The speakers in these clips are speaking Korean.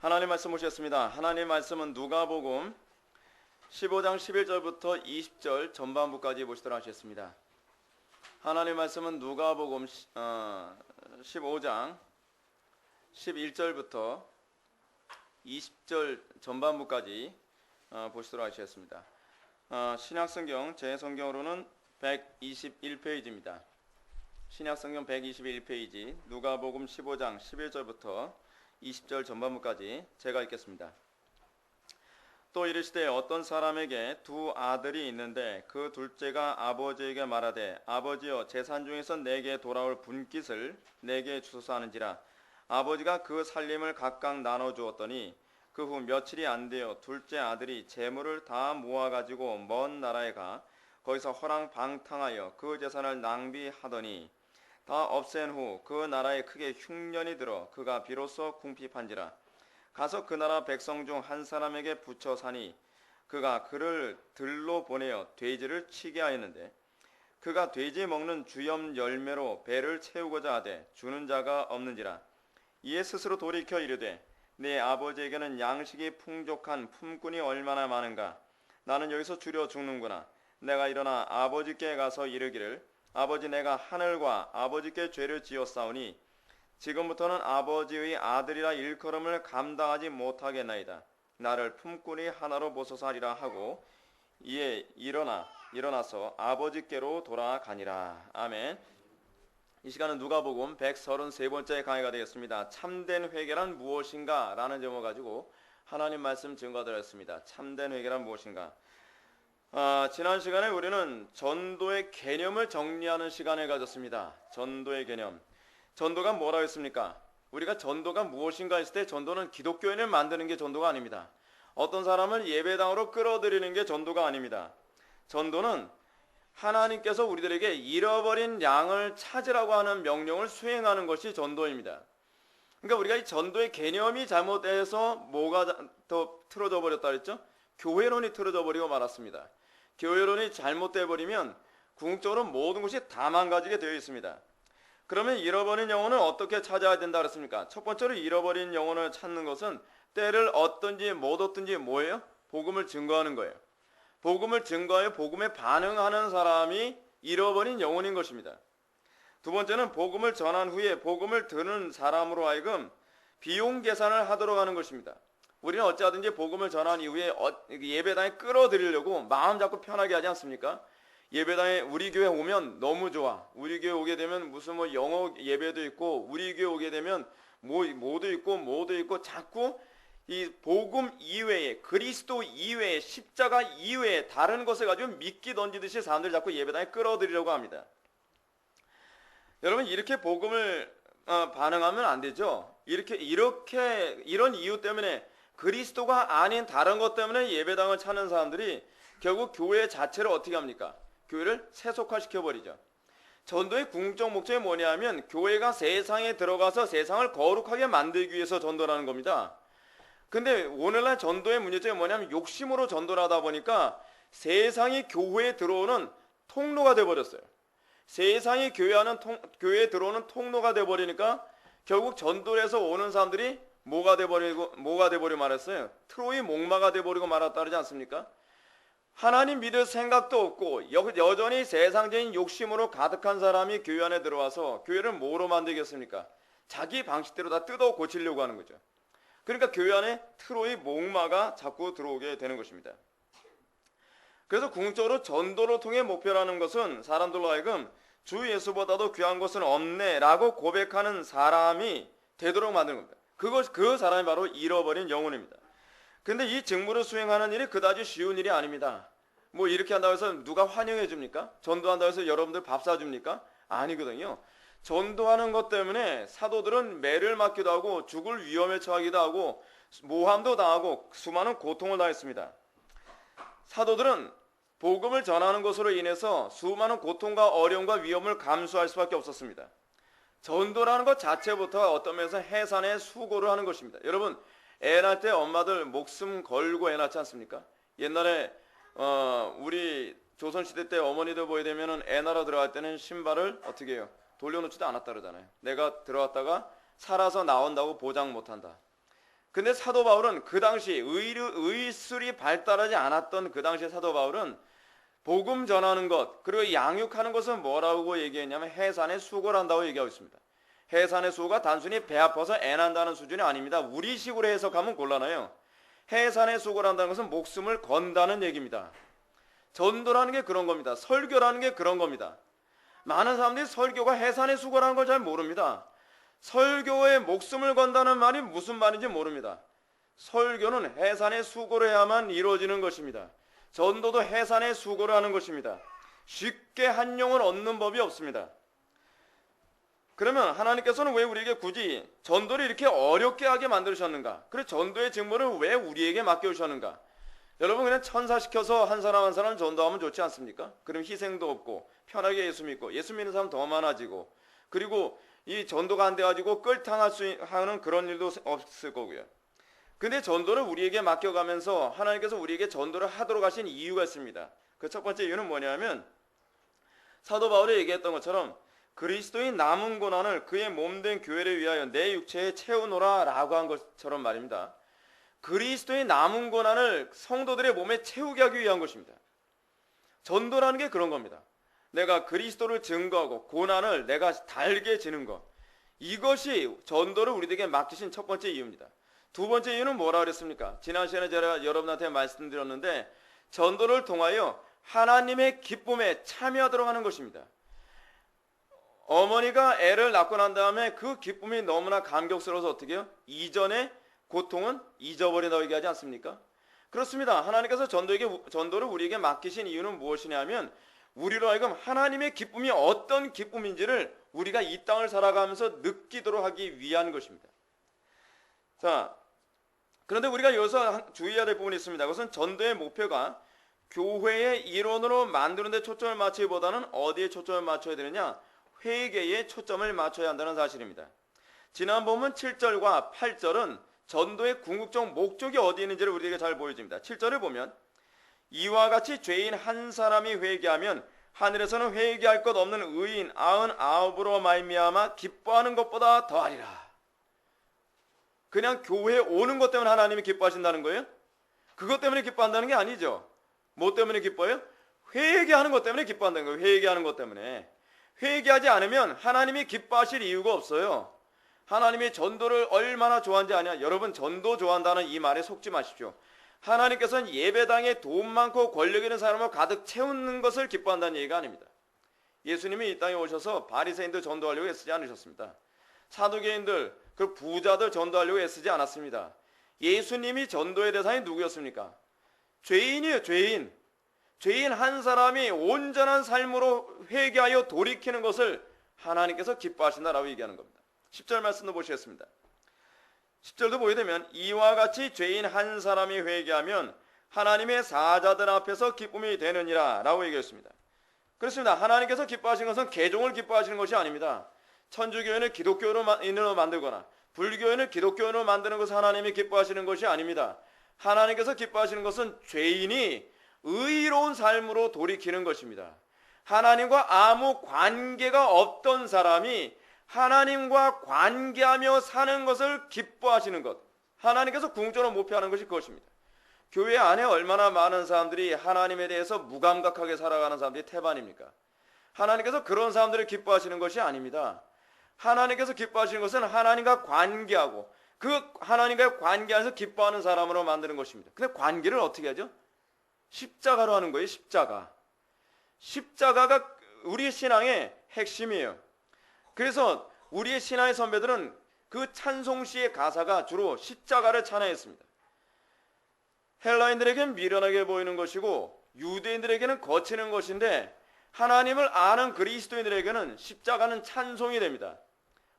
하나님 말씀 보셨습니다. 하나님 말씀은 누가복음 15장 11절부터 20절 전반부까지 보시도록 하셨습니다. 하나님 말씀은 누가복음 15장 11절부터 20절 전반부까지 보시도록 하셨습니다. 신약성경 제 성경으로는 121페이지입니다. 신약성경 121페이지 누가복음 15장 11절부터 20절 전반부까지 제가 읽겠습니다. 또 이르시되 어떤 사람에게 두 아들이 있는데 그 둘째가 아버지에게 말하되 아버지여 재산 중에서 내게 돌아올 분깃을 내게 주소서 하는지라. 아버지가 그 살림을 각각 나눠 주었더니 그 후 며칠이 안 되어 둘째 아들이 재물을 다 모아가지고 먼 나라에 가 거기서 허랑방탕하여 그 재산을 낭비하더니 다 없앤 후 그 나라에 크게 흉년이 들어 그가 비로소 궁핍한지라. 가서 그 나라 백성 중 한 사람에게 붙여 사니 그가 그를 들로 보내어 돼지를 치게 하였는데 그가 돼지 먹는 주염 열매로 배를 채우고자 하되 주는 자가 없는지라. 이에 스스로 돌이켜 이르되 내 아버지에게는 양식이 풍족한 품꾼이 얼마나 많은가. 나는 여기서 주려 죽는구나. 내가 일어나 아버지께 가서 이르기를 아버지 내가 하늘과 아버지께 죄를 지었사오니 지금부터는 아버지의 아들이라 일컬음을 감당하지 못하겠나이다. 나를 품꾼이 하나로 보소서 하리라 하고 이에 일어나서 아버지께로 돌아가니라. 아멘. 이 시간은 누가복음 133번째 강의가 되겠습니다. 참된 회개란 무엇인가? 라는 제목을 가지고 하나님 말씀 증거드렸습니다. 참된 회개란 무엇인가? 지난 시간에 우리는 전도의 개념을 정리하는 시간을 가졌습니다. 전도의 개념. 전도가 뭐라고 했습니까? 우리가 전도가 무엇인가 했을 때 전도는 기독교인을 만드는 게 전도가 아닙니다. 어떤 사람을 예배당으로 끌어들이는 게 전도가 아닙니다. 전도는 하나님께서 우리들에게 잃어버린 양을 찾으라고 하는 명령을 수행하는 것이 전도입니다. 그러니까 우리가 이 전도의 개념이 잘못돼서 뭐가 더 틀어져 버렸다 그랬죠? 교회론이 틀어져 버리고 말았습니다. 교회론이 잘못돼 버리면 궁극적으로 모든 것이 다 망가지게 되어 있습니다. 그러면 잃어버린 영혼을 어떻게 찾아야 된다 그랬습니까? 첫 번째로 잃어버린 영혼을 찾는 것은 때를 얻든지 못 얻든지 뭐예요? 복음을 증거하는 거예요. 복음을 증거하여 복음에 반응하는 사람이 잃어버린 영혼인 것입니다. 두 번째는 복음을 전한 후에 복음을 듣는 사람으로 하여금 비용 계산을 하도록 하는 것입니다. 우리는 어찌하든지 복음을 전한 이후에 예배당에 끌어들이려고 마음 잡고 편하게 하지 않습니까? 예배당에 우리 교회 오면 너무 좋아. 우리 교회 오게 되면 무슨 영어 예배도 있고 우리 교회 오게 되면 뭐도 있고 자꾸 이 복음 이외에 그리스도 이외에 십자가 이외에 다른 것을 가지고 미끼 던지듯이 사람들 자꾸 예배당에 끌어들이려고 합니다. 여러분 이렇게 복음을 반응하면 안 되죠. 이런 이유 때문에 그리스도가 아닌 다른 것 때문에 예배당을 찾는 사람들이 결국 교회 자체를 어떻게 합니까? 교회를 세속화시켜버리죠. 전도의 궁극적 목적이 뭐냐면 교회가 세상에 들어가서 세상을 거룩하게 만들기 위해서 전도라는 겁니다. 근데 오늘날 전도의 문제점이 뭐냐면 욕심으로 전도를 하다 보니까 세상이 교회에 들어오는 통로가 돼버렸어요. 세상이 교회에 들어오는 통로가 돼버리니까 결국 전도를 해서 오는 사람들이 뭐가 돼버리고 말았어요? 트로이 목마가 돼버리고 말았다 그러지 않습니까? 하나님 믿을 생각도 없고 여전히 세상적인 욕심으로 가득한 사람이 교회 안에 들어와서 교회를 뭐로 만들겠습니까? 자기 방식대로 다 뜯어 고치려고 하는 거죠. 그러니까 교회 안에 트로이 목마가 자꾸 들어오게 되는 것입니다. 그래서 궁극적으로 전도를 통해 목표라는 것은 사람들로 하여금 주 예수보다도 귀한 것은 없네 라고 고백하는 사람이 되도록 만드는 겁니다. 그 사람이 바로 잃어버린 영혼입니다. 근데 이 직무를 수행하는 일이 그다지 쉬운 일이 아닙니다. 이렇게 한다고 해서 누가 환영해 줍니까? 전도한다고 해서 여러분들 밥 사줍니까? 아니거든요. 전도하는 것 때문에 사도들은 매를 맞기도 하고 죽을 위험에 처하기도 하고 모함도 당하고 수많은 고통을 당했습니다. 사도들은 복음을 전하는 것으로 인해서 수많은 고통과 어려움과 위험을 감수할 수밖에 없었습니다. 전도라는 것 자체부터 어떤 면에서 해산의 수고를 하는 것입니다. 여러분 애 낳을 때 엄마들 목숨 걸고 애 낳지 않습니까? 옛날에 우리 조선시대 때 어머니들 보게 되면은 애 낳으러 들어갈 때는 신발을 어떻게 해요? 돌려놓지도 않았다 그러잖아요. 내가 들어갔다가 살아서 나온다고 보장 못한다. 근데 사도 바울은 그 당시 의술이 발달하지 않았던 그 당시 사도 바울은 복음 전하는 것, 그리고 양육하는 것은 뭐라고 얘기했냐면 해산의 수고를 한다고 얘기하고 있습니다. 해산의 수고가 단순히 배 아파서 애난다는 수준이 아닙니다. 우리식으로 해석하면 곤란해요. 해산의 수고를 한다는 것은 목숨을 건다는 얘기입니다. 전도라는 게 그런 겁니다. 설교라는 게 그런 겁니다. 많은 사람들이 설교가 해산의 수고라는 걸 잘 모릅니다. 설교에 목숨을 건다는 말이 무슨 말인지 모릅니다. 설교는 해산의 수고를 해야만 이루어지는 것입니다. 전도도 해산의 수고를 하는 것입니다. 쉽게 한 영을 얻는 법이 없습니다. 그러면 하나님께서는 왜 우리에게 굳이 전도를 이렇게 어렵게 하게 만드셨는가? 그리고 전도의 직무를 왜 우리에게 맡겨주셨는가? 여러분, 그냥 천사시켜서 한 사람 한 사람 전도하면 좋지 않습니까? 그럼 희생도 없고 편하게 예수 믿고 예수 믿는 사람 더 많아지고, 그리고 이 전도가 안 돼가지고 끌당할 수 하는 그런 일도 없을 거고요. 근데 전도를 우리에게 맡겨가면서 하나님께서 우리에게 전도를 하도록 하신 이유가 있습니다. 그 첫 번째 이유는 뭐냐면 사도 바울이 얘기했던 것처럼 그리스도의 남은 고난을 그의 몸된 교회를 위하여 내 육체에 채우노라 라고 한 것처럼 말입니다. 그리스도의 남은 고난을 성도들의 몸에 채우게 하기 위한 것입니다. 전도라는 게 그런 겁니다. 내가 그리스도를 증거하고 고난을 내가 달게 지는 것, 이것이 전도를 우리에게 맡기신 첫 번째 이유입니다. 두 번째 이유는 뭐라 그랬습니까? 지난 시간에 제가 여러분한테 말씀드렸는데 전도를 통하여 하나님의 기쁨에 참여하도록 하는 것입니다. 어머니가 애를 낳고 난 다음에 그 기쁨이 너무나 감격스러워서 어떻게 해요? 이전의 고통은 잊어버린다고 얘기하지 않습니까? 그렇습니다. 하나님께서 전도를 우리에게 맡기신 이유는 무엇이냐면 우리로 하여금 하나님의 기쁨이 어떤 기쁨인지를 우리가 이 땅을 살아가면서 느끼도록 하기 위한 것입니다. 자, 그런데 우리가 여기서 주의해야 될 부분이 있습니다. 그것은 전도의 목표가 교회의 일원으로 만드는 데 초점을 맞추기보다는 어디에 초점을 맞춰야 되느냐? 회개에 초점을 맞춰야 한다는 사실입니다. 지난 본문 7절과 8절은 전도의 궁극적 목적이 어디 있는지를 우리에게 잘 보여줍니다. 7절을 보면 이와 같이 죄인 한 사람이 회개하면 하늘에서는 회개할 것 없는 의인 99으로 말미암아 기뻐하는 것보다 더하리라. 그냥 교회에 오는 것 때문에 하나님이 기뻐하신다는 거예요? 그것 때문에 기뻐한다는 게 아니죠. 뭐 때문에 기뻐해요? 회개하는 것 때문에 기뻐한다는 거예요. 회개하는 것 때문에. 회개하지 않으면 하나님이 기뻐하실 이유가 없어요. 하나님이 전도를 얼마나 좋아하는지 아냐? 여러분, 전도 좋아한다는 이 말에 속지 마십시오. 하나님께서는 예배당에 돈 많고 권력 있는 사람을 가득 채우는 것을 기뻐한다는 얘기가 아닙니다. 예수님이 이 땅에 오셔서 바리새인들 전도하려고 애쓰지 않으셨습니다. 사두개인들, 그 부자들 전도하려고 애쓰지 않았습니다. 예수님이 전도의 대상이 누구였습니까? 죄인이에요, 죄인. 죄인 한 사람이 온전한 삶으로 회개하여 돌이키는 것을 하나님께서 기뻐하신다라고 얘기하는 겁니다. 10절 말씀도 보시겠습니다. 10절도 보게 되면 이와 같이 죄인 한 사람이 회개하면 하나님의 사자들 앞에서 기쁨이 되느니라 라고 얘기했습니다. 그렇습니다. 하나님께서 기뻐하시는 것은 개종을 기뻐하시는 것이 아닙니다. 천주교인을 기독교인으로 만들거나 불교인을 기독교인으로 만드는 것을 하나님이 기뻐하시는 것이 아닙니다. 하나님께서 기뻐하시는 것은 죄인이 의로운 삶으로 돌이키는 것입니다. 하나님과 아무 관계가 없던 사람이 하나님과 관계하며 사는 것을 기뻐하시는 것, 하나님께서 궁극적으로 목표하는 것이 그것입니다. 교회 안에 얼마나 많은 사람들이 하나님에 대해서 무감각하게 살아가는 사람들이 태반입니까? 하나님께서 그런 사람들을 기뻐하시는 것이 아닙니다. 하나님께서 기뻐하시는 것은 하나님과 관계하고 그 하나님과 관계하면서 기뻐하는 사람으로 만드는 것입니다. 근데 관계를 어떻게 하죠? 십자가로 하는 거예요. 십자가. 십자가가 우리 신앙의 핵심이에요. 그래서 우리의 신앙의 선배들은 그 찬송시의 가사가 주로 십자가를 찬양했습니다. 헬라인들에게는 미련하게 보이는 것이고 유대인들에게는 거치는 것인데 하나님을 아는 그리스도인들에게는 십자가는 찬송이 됩니다.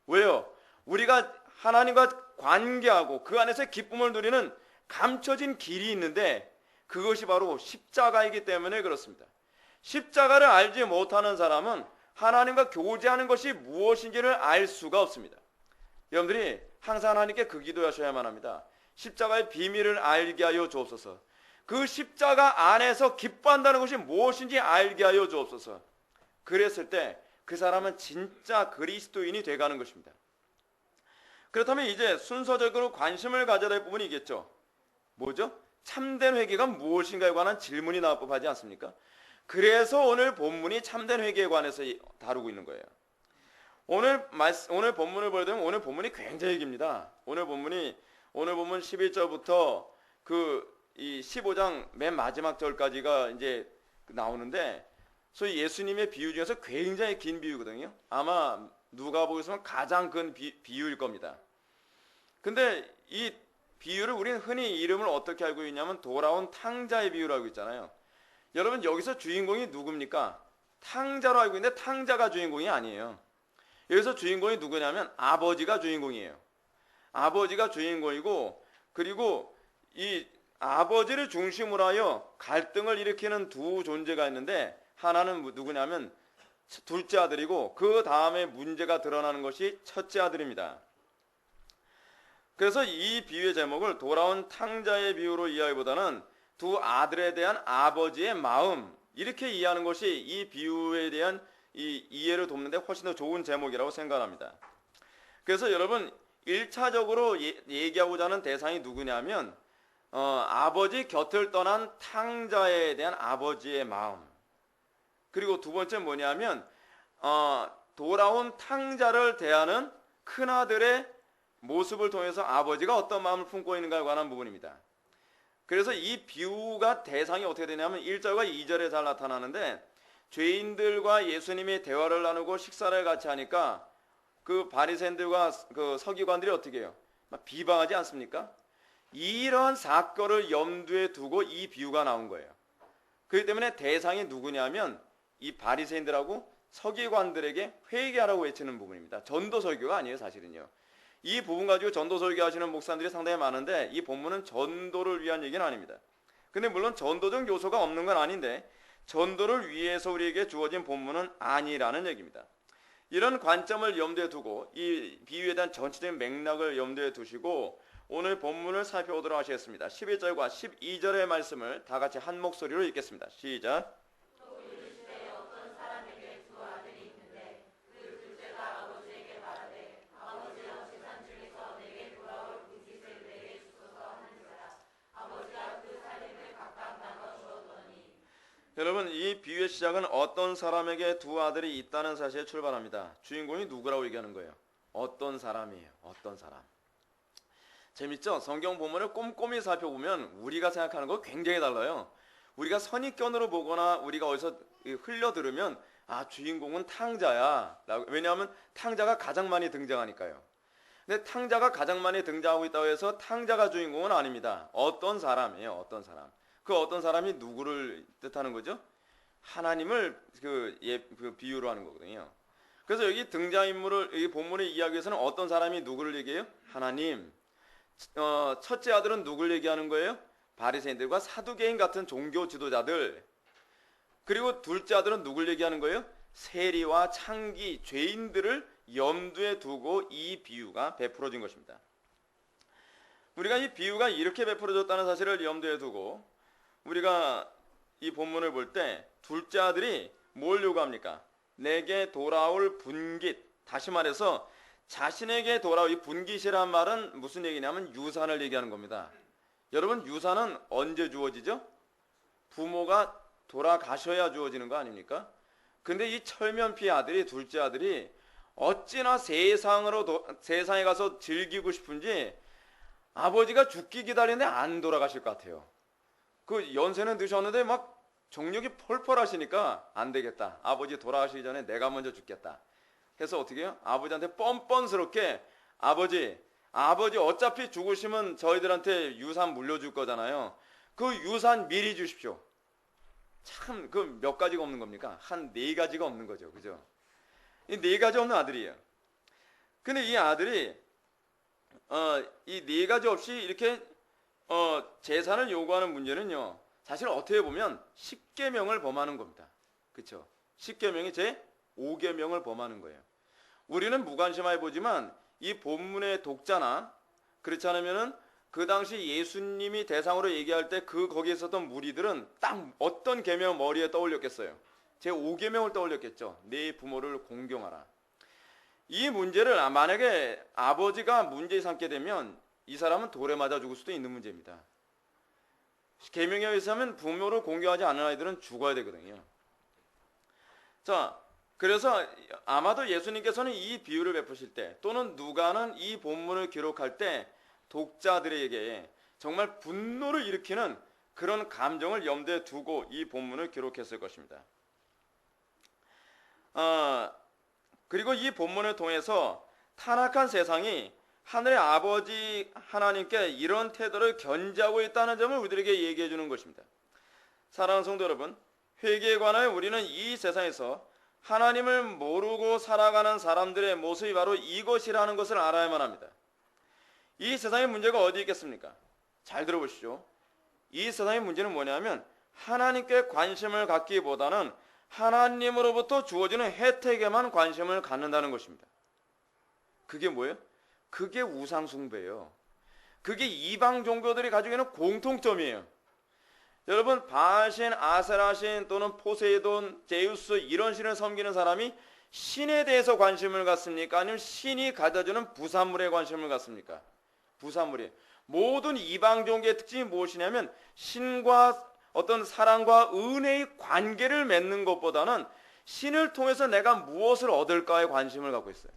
왜요? 우리가 하나님과 관계하고 그 안에서 기쁨을 누리는 감춰진 길이 있는데 그것이 바로 십자가이기 때문에 그렇습니다. 십자가를 알지 못하는 사람은 하나님과 교제하는 것이 무엇인지를 알 수가 없습니다. 여러분들이 항상 하나님께 그 기도하셔야만 합니다. 십자가의 비밀을 알게 하여 주옵소서. 그 십자가 안에서 기뻐한다는 것이 무엇인지 알게 하여 주옵소서. 그랬을 때 그 사람은 진짜 그리스도인이 돼가는 것입니다. 그렇다면 이제 순서적으로 관심을 가져야 될 부분이 있겠죠. 뭐죠? 참된 회개가 무엇인가에 관한 질문이 나올 법하지 않습니까? 그래서 오늘 본문이 참된 회개에 관해서 다루고 있는 거예요. 오늘 본문을 보게 되면 오늘 본문이 굉장히 깁니다. 오늘 본문 11절부터 이 15장 맨 마지막 절까지가 이제 나오는데, 소위 예수님의 비유 중에서 굉장히 긴 비유거든요. 아마 누가복음에서는 가장 큰 비유일 겁니다. 근데 이 비유를 우리는 흔히 이름을 어떻게 알고 있냐면 돌아온 탕자의 비유를 알고 있잖아요. 여러분, 여기서 주인공이 누굽니까? 탕자로 알고 있는데 탕자가 주인공이 아니에요. 여기서 주인공이 누구냐면 아버지가 주인공이에요. 아버지가 주인공이고, 그리고 이 아버지를 중심으로 하여 갈등을 일으키는 두 존재가 있는데, 하나는 누구냐면 둘째 아들이고, 그 다음에 문제가 드러나는 것이 첫째 아들입니다. 그래서 이 비유의 제목을 돌아온 탕자의 비유로 이해하기보다는 두 아들에 대한 아버지의 마음, 이렇게 이해하는 것이 이 비유에 대한 이 이해를 돕는 데 훨씬 더 좋은 제목이라고 생각합니다. 그래서 여러분, 1차적으로 얘기하고자 하는 대상이 누구냐면 아버지 곁을 떠난 탕자에 대한 아버지의 마음, 그리고 두 번째 뭐냐면 돌아온 탕자를 대하는 큰아들의 모습을 통해서 아버지가 어떤 마음을 품고 있는가에 관한 부분입니다. 그래서 이 비유가 대상이 어떻게 되냐면 1절과 2절에 잘 나타나는데, 죄인들과 예수님이 대화를 나누고 식사를 같이 하니까 그 바리새인들과 그 서기관들이 어떻게 해요? 막 비방하지 않습니까? 이러한 사건을 염두에 두고 이 비유가 나온 거예요. 그렇기 때문에 대상이 누구냐면 이 바리새인들하고 서기관들에게 회개하라고 외치는 부분입니다. 전도 설교가 아니에요, 사실은요. 이 부분 가지고 전도 설교 하시는 목사님들이 상당히 많은데, 이 본문은 전도를 위한 얘기는 아닙니다. 근데 물론 전도적 요소가 없는 건 아닌데, 전도를 위해서 우리에게 주어진 본문은 아니라는 얘기입니다. 이런 관점을 염두에 두고 이 비유에 대한 전체적인 맥락을 염두에 두시고 오늘 본문을 살펴보도록 하시겠습니다. 11절과 12절의 말씀을 다 같이 한 목소리로 읽겠습니다. 시작. 여러분, 이 비유의 시작은 어떤 사람에게 두 아들이 있다는 사실에 출발합니다. 주인공이 누구라고 얘기하는 거예요? 어떤 사람이에요. 어떤 사람. 재밌죠? 성경 본문을 꼼꼼히 살펴보면 우리가 생각하는 거 굉장히 달라요. 우리가 선입견으로 보거나 우리가 어디서 흘려 들으면 주인공은 탕자야. 왜냐하면 탕자가 가장 많이 등장하니까요. 근데 탕자가 가장 많이 등장하고 있다고 해서 탕자가 주인공은 아닙니다. 어떤 사람이에요. 어떤 사람. 그 어떤 사람이 누구를 뜻하는 거죠? 하나님을 비유로 하는 거거든요. 그래서 여기 등장인물을 이 본문의 이야기에서는 어떤 사람이 누구를 얘기해요? 하나님. 첫째 아들은 누구를 얘기하는 거예요? 바리새인들과 사두개인 같은 종교 지도자들. 그리고 둘째 아들은 누구를 얘기하는 거예요? 세리와 창기, 죄인들을 염두에 두고 이 비유가 베풀어진 것입니다. 우리가 이 비유가 이렇게 베풀어졌다는 사실을 염두에 두고 우리가 이 본문을 볼 때 둘째 아들이 뭘 요구합니까? 내게 돌아올 분깃. 다시 말해서 자신에게 돌아올 이 분깃이란 말은 무슨 얘기냐면 유산을 얘기하는 겁니다. 여러분, 유산은 언제 주어지죠? 부모가 돌아가셔야 주어지는 거 아닙니까? 근데 이 철면피 아들이, 둘째 아들이 어찌나 세상에 가서 즐기고 싶은지 아버지가 죽기 기다리는데 안 돌아가실 것 같아요. 그 연세는 드셨는데 막 정력이 펄펄 하시니까 안 되겠다. 아버지 돌아가시기 전에 내가 먼저 죽겠다. 해서 어떻게 해요? 아버지한테 뻔뻔스럽게 아버지 어차피 죽으시면 저희들한테 유산 물려줄 거잖아요. 그 유산 미리 주십시오. 참, 그 몇 가지가 없는 겁니까? 한 4가지가 없는 거죠. 그죠? 이 4가지 없는 아들이에요. 근데 이 아들이 이 4가지 없이 이렇게 재산을 요구하는 문제는요, 사실 어떻게 보면 10계명을 범하는 겁니다. 그렇죠? 10계명이 제 5계명을 범하는 거예요. 우리는 무관심하게 보지만 이 본문의 독자나 그렇지 않으면은 그 당시 예수님이 대상으로 얘기할 때 거기에 있었던 무리들은 딱 어떤 계명 머리에 떠올렸겠어요? 제 5계명을 떠올렸겠죠. 네 부모를 공경하라. 이 문제를 만약에 아버지가 문제 삼게 되면 이 사람은 돌에 맞아 죽을 수도 있는 문제입니다. 계명에 의하면 부모를 공경하지 않는 아이들은 죽어야 되거든요. 자, 그래서 아마도 예수님께서는 이 비유를 베푸실 때 또는 누가는 이 본문을 기록할 때 독자들에게 정말 분노를 일으키는 그런 감정을 염두에 두고 이 본문을 기록했을 것입니다. 그리고 이 본문을 통해서 타락한 세상이 하늘의 아버지 하나님께 이런 태도를 견지하고 있다는 점을 우리들에게 얘기해 주는 것입니다. 사랑하는 성도 여러분, 회개에 관하여 우리는 이 세상에서 하나님을 모르고 살아가는 사람들의 모습이 바로 이것이라는 것을 알아야만 합니다. 이 세상의 문제가 어디 있겠습니까? 잘 들어보시죠. 이 세상의 문제는 뭐냐면 하나님께 관심을 갖기보다는 하나님으로부터 주어지는 혜택에만 관심을 갖는다는 것입니다. 그게 뭐예요? 그게 우상숭배예요. 그게 이방 종교들이 가지고 있는 공통점이에요. 여러분, 바알신, 아세라신 또는 포세이돈, 제우스 이런 신을 섬기는 사람이 신에 대해서 관심을 갖습니까? 아니면 신이 가져주는 부산물에 관심을 갖습니까? 부산물이. 모든 이방 종교의 특징이 무엇이냐면 신과 어떤 사랑과 은혜의 관계를 맺는 것보다는 신을 통해서 내가 무엇을 얻을까에 관심을 갖고 있어요.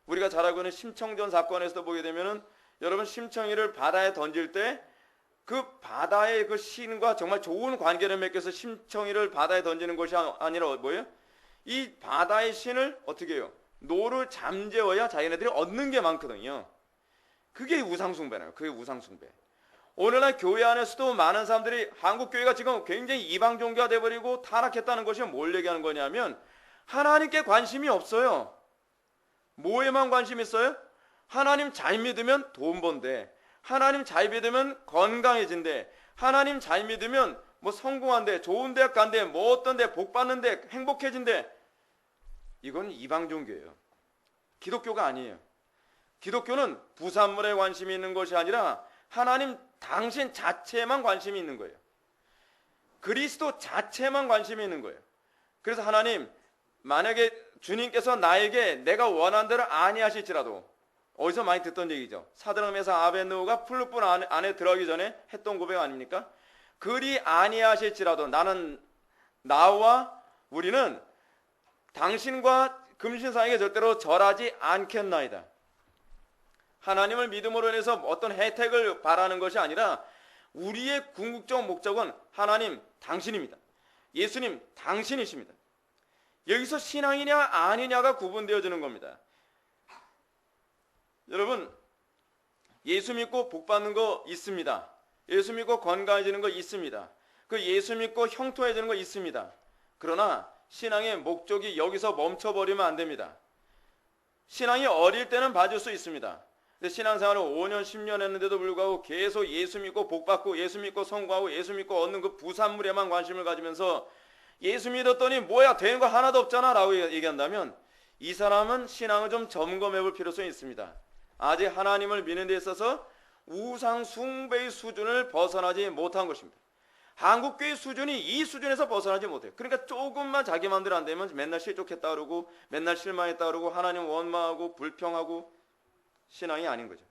우리가 잘 알고 있는 심청전 사건에서도 보게 되면은 여러분, 심청이를 바다에 던질 때 그 바다의 그 신과 정말 좋은 관계를 맺어서 심청이를 바다에 던지는 것이 아니라 뭐예요? 이 바다의 신을 어떻게 해요? 노를 잠재워야 자기네들이 얻는 게 많거든요. 그게 우상숭배나요. 그게 우상숭배. 오늘날 교회 안에서도 많은 사람들이 한국 교회가 지금 굉장히 이방 종교가 돼버리고 타락했다는 것이 뭘 얘기하는 거냐면 하나님께 관심이 없어요. 뭐에만 관심이 있어요? 하나님 잘 믿으면 돈 번대, 하나님 잘 믿으면 건강해진대, 하나님 잘 믿으면 뭐 성공한대, 좋은 대학 간대, 뭐 어떤 데 복 받는데 행복해진대. 이건 이방 종교예요. 기독교가 아니에요. 기독교는 부산물에 관심이 있는 것이 아니라 하나님 당신 자체에만 관심이 있는 거예요. 그리스도 자체에만 관심이 있는 거예요. 그래서 하나님, 만약에 주님께서 나에게 내가 원하는 대로 아니하실지라도, 어디서 많이 듣던 얘기죠. 사드락메삭 아벳느고가 풀무불 안에 들어가기 전에 했던 고백 아닙니까? 그리 아니하실지라도 나와 우리는 당신과 금신상에게 절대로 절하지 않겠나이다. 하나님을 믿음으로 인해서 어떤 혜택을 바라는 것이 아니라 우리의 궁극적 목적은 하나님 당신입니다. 예수님 당신이십니다. 여기서 신앙이냐 아니냐가 구분되어지는 겁니다. 여러분, 예수 믿고 복 받는 거 있습니다. 예수 믿고 건강해지는 거 있습니다. 그 예수 믿고 형통해지는 거 있습니다. 그러나 신앙의 목적이 여기서 멈춰버리면 안 됩니다. 신앙이 어릴 때는 봐줄 수 있습니다. 근데 신앙생활을 5년, 10년 했는데도 불구하고 계속 예수 믿고 복 받고 예수 믿고 성공하고 예수 믿고 얻는 그 부산물에만 관심을 가지면서 예수 믿었더니 뭐야 되는 거 하나도 없잖아 라고 얘기한다면 이 사람은 신앙을 좀 점검해 볼 필요성이 있습니다. 아직 하나님을 믿는 데 있어서 우상 숭배의 수준을 벗어나지 못한 것입니다. 한국교회 수준이 이 수준에서 벗어나지 못해요. 그러니까 조금만 자기 마음대로 안 되면 맨날 실족했다 그러고 맨날 실망했다 그러고 하나님 원망하고 불평하고 신앙이 아닌 거죠.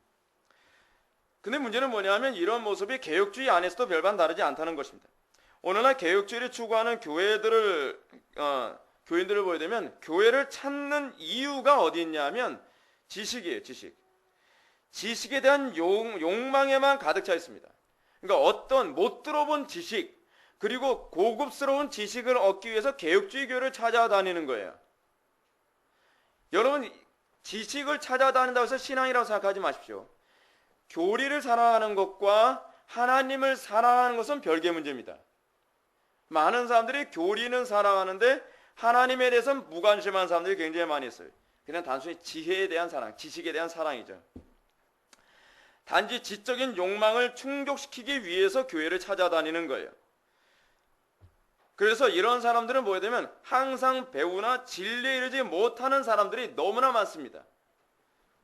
근데 문제는 뭐냐면 이런 모습이 개혁주의 안에서도 별반 다르지 않다는 것입니다. 오늘날 개혁주의를 추구하는 교인들을 보게 되면 교회를 찾는 이유가 어디 있냐면 지식이에요. 지식에 대한 욕망에만 가득 차 있습니다. 그러니까 어떤 못 들어본 지식 그리고 고급스러운 지식을 얻기 위해서 개혁주의 교회를 찾아다니는 거예요. 여러분, 지식을 찾아다닌다고 해서 신앙이라고 생각하지 마십시오. 교리를 사랑하는 것과 하나님을 사랑하는 것은 별개의 문제입니다. 많은 사람들이 교리는 사랑하는데 하나님에 대해서는 무관심한 사람들이 굉장히 많이 있어요. 그냥 단순히 지혜에 대한 사랑, 지식에 대한 사랑이죠. 단지 지적인 욕망을 충족시키기 위해서 교회를 찾아다니는 거예요. 그래서 이런 사람들은 뭐게 되면 항상 배우나 진리에 이르지 못하는 사람들이 너무나 많습니다.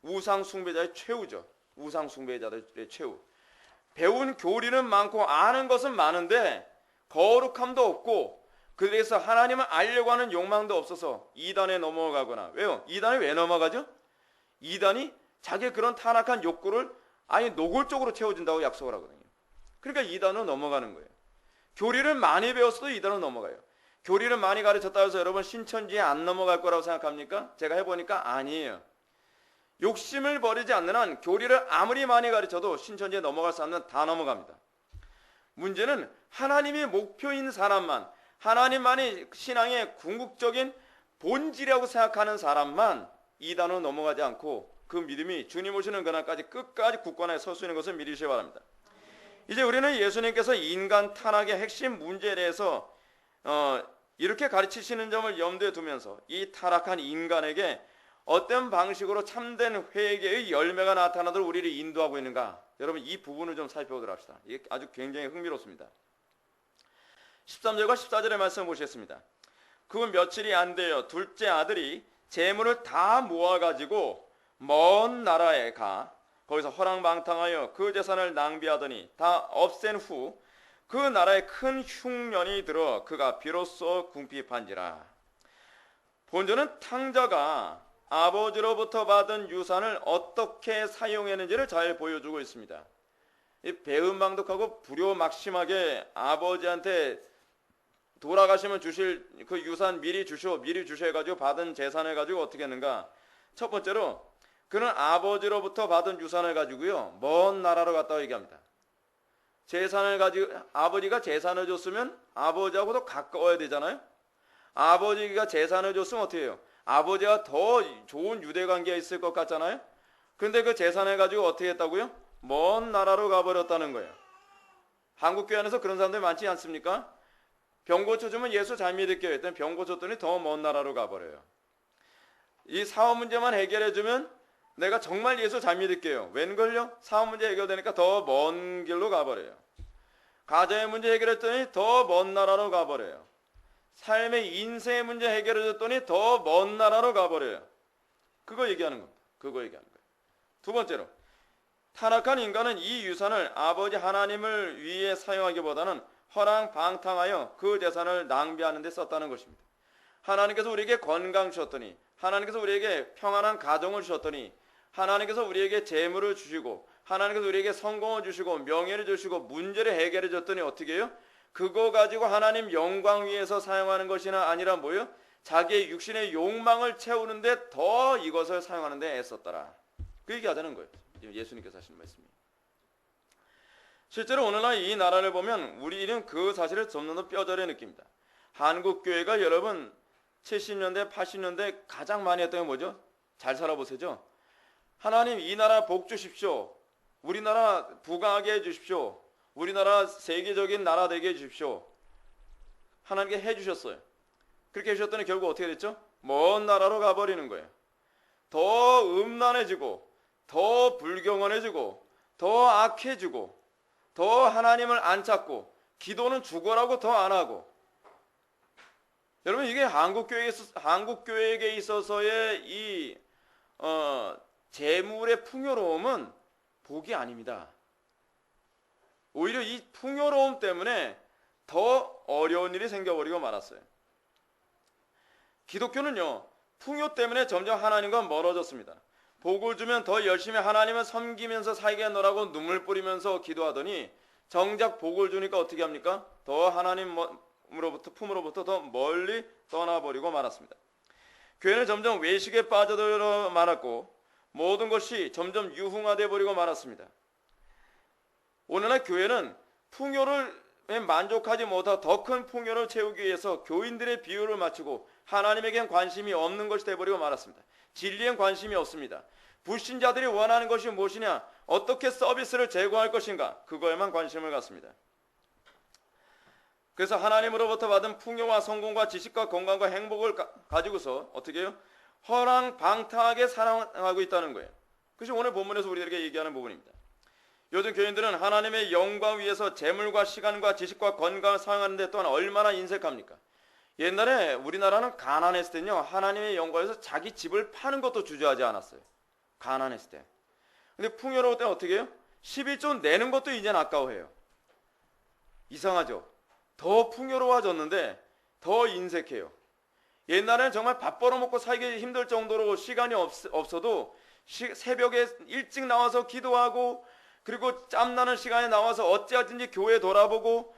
우상 숭배자의 최후죠. 우상 숭배자들의 최후. 배운 교리는 많고 아는 것은 많은데 거룩함도 없고 그래서 하나님을 알려고 하는 욕망도 없어서 이단에 넘어가거나, 왜요? 이단에 왜 넘어가죠? 이단이 자기의 그런 타락한 욕구를 아예 노골적으로 채워준다고 약속을 하거든요. 그러니까 이단으로 넘어가는 거예요. 교리를 많이 배웠어도 이단으로 넘어가요. 교리를 많이 가르쳤다고 해서 여러분 신천지에 안 넘어갈 거라고 생각합니까? 제가 해보니까 아니에요. 욕심을 버리지 않는 한 교리를 아무리 많이 가르쳐도 신천지에 넘어갈 사람은 다 넘어갑니다. 문제는 하나님이 목표인 사람만, 하나님만이 신앙의 궁극적인 본질이라고 생각하는 사람만 이단으로 넘어가지 않고 그 믿음이 주님 오시는 그날까지 끝까지 굳건하게 설 수 있는 것을 믿으시기 바랍니다. 이제 우리는 예수님께서 인간 타락의 핵심 문제에 대해서 이렇게 가르치시는 점을 염두에 두면서 이 타락한 인간에게 어떤 방식으로 참된 회개의 열매가 나타나도록 우리를 인도하고 있는가, 여러분 이 부분을 좀 살펴보도록 합시다. 이게 아주 굉장히 흥미롭습니다. 13절과 14절의 말씀을 보시겠습니다. 그 며칠이 안 되어 둘째 아들이 재물을 다 모아가지고 먼 나라에 가 거기서 허랑방탕하여 그 재산을 낭비하더니 다 없앤 후 그 나라에 큰 흉년이 들어 그가 비로소 궁핍한지라. 본전은 탕자가 아버지로부터 받은 유산을 어떻게 사용했는지를 잘 보여주고 있습니다. 배은망덕하고 불효막심하게 아버지한테 돌아가시면 주실 그 유산 미리 주셔가지고 받은 재산을 가지고 어떻게 했는가. 첫 번째로 그는 아버지로부터 받은 유산을 가지고요 먼 나라로 갔다고 얘기합니다. 재산을 가지고, 아버지가 재산을 줬으면 아버지하고도 가까워야 되잖아요. 아버지가 재산을 줬으면 어떻게 해요? 아버지가 더 좋은 유대관계가 있을 것 같잖아요. 그런데 그 재산을 가지고 어떻게 했다고요? 먼 나라로 가버렸다는 거예요. 한국교회 안에서 그런 사람들 많지 않습니까? 병 고쳐주면 예수 잘 믿을게요 했더니 병 고쳤더니 더 먼 나라로 가버려요. 이 사업 문제만 해결해주면 내가 정말 예수 잘 믿을게요. 웬걸요? 사업 문제 해결되니까 더 먼 길로 가버려요. 가정의 문제 해결했더니 더 먼 나라로 가버려요. 삶의 인생의 문제 해결해줬더니 더 먼 나라로 가버려요. 그거 얘기하는 겁니다. 그거 얘기하는 거예요. 두 번째로, 타락한 인간은 이 유산을 아버지 하나님을 위해 사용하기보다는 허랑방탕하여 그 재산을 낭비하는 데 썼다는 것입니다. 하나님께서 우리에게 건강 주셨더니, 하나님께서 우리에게 평안한 가정을 주셨더니, 하나님께서 우리에게 재물을 주시고, 하나님께서 우리에게 성공을 주시고 명예를 주시고 문제를 해결해 줬더니 어떻게 해요? 그거 가지고 하나님 영광 위에서 사용하는 것이나 아니라 뭐예요? 자기의 육신의 욕망을 채우는데 더 이것을 사용하는데 애썼더라. 그 얘기하자는 거예요. 예수님께서 하시는 말씀이. 실제로 오늘날 이 나라를 보면 우리는 그 사실을 점점 뼈저리게 느낍니다. 한국교회가 여러분 70년대 80년대 가장 많이 했던 게 뭐죠? 잘 살아보세요. 하나님 이 나라 복 주십시오. 우리나라 부강하게 해주십시오. 우리나라 세계적인 나라 되게 해주십시오. 하나님께 해주셨어요. 그렇게 해주셨더니 결국 어떻게 됐죠? 먼 나라로 가버리는 거예요. 더 음란해지고 더 불경건해지고 더 악해지고 더 하나님을 안 찾고 기도는 죽어라고 더 안 하고. 여러분 이게 한국교회에게 있어서의 이 재물의 풍요로움은 복이 아닙니다. 오히려 이 풍요로움 때문에 더 어려운 일이 생겨버리고 말았어요. 기독교는요 풍요 때문에 점점 하나님과 멀어졌습니다. 복을 주면 더 열심히 하나님을 섬기면서 살겠노라고 눈물 뿌리면서 기도하더니 정작 복을 주니까 어떻게 합니까? 더 하나님으로부터 품으로부터 더 멀리 떠나버리고 말았습니다. 교회는 점점 외식에 빠져들어 말았고 모든 것이 점점 유흥화되어 버리고 말았습니다. 오늘날 교회는 풍요를 만족하지 못하고 더 큰 풍요를 채우기 위해서 교인들의 비율을 맞추고 하나님에겐 관심이 없는 것이 되어버리고 말았습니다. 진리엔 관심이 없습니다. 불신자들이 원하는 것이 무엇이냐? 어떻게 서비스를 제공할 것인가? 그거에만 관심을 갖습니다. 그래서 하나님으로부터 받은 풍요와 성공과 지식과 건강과 행복을 가지고서 어떻게 해요? 허랑방탕하게 살아가고 있다는 거예요. 그것이 오늘 본문에서 우리들에게 얘기하는 부분입니다. 요즘 교인들은 하나님의 영광 위해서 재물과 시간과 지식과 건강을 사용하는 데 또한 얼마나 인색합니까? 옛날에 우리나라는 가난했을 때는요 하나님의 영광에서 자기 집을 파는 것도 주저하지 않았어요. 가난했을 때. 근데 풍요로울 때는 어떻게 해요? 11조 내는 것도 이제는 아까워해요. 이상하죠? 더 풍요로워졌는데 더 인색해요. 옛날에는 정말 밥 벌어먹고 살기 힘들 정도로 시간이 없어도 새벽에 일찍 나와서 기도하고, 그리고 짬나는 시간에 나와서 어찌하든지 교회 돌아보고,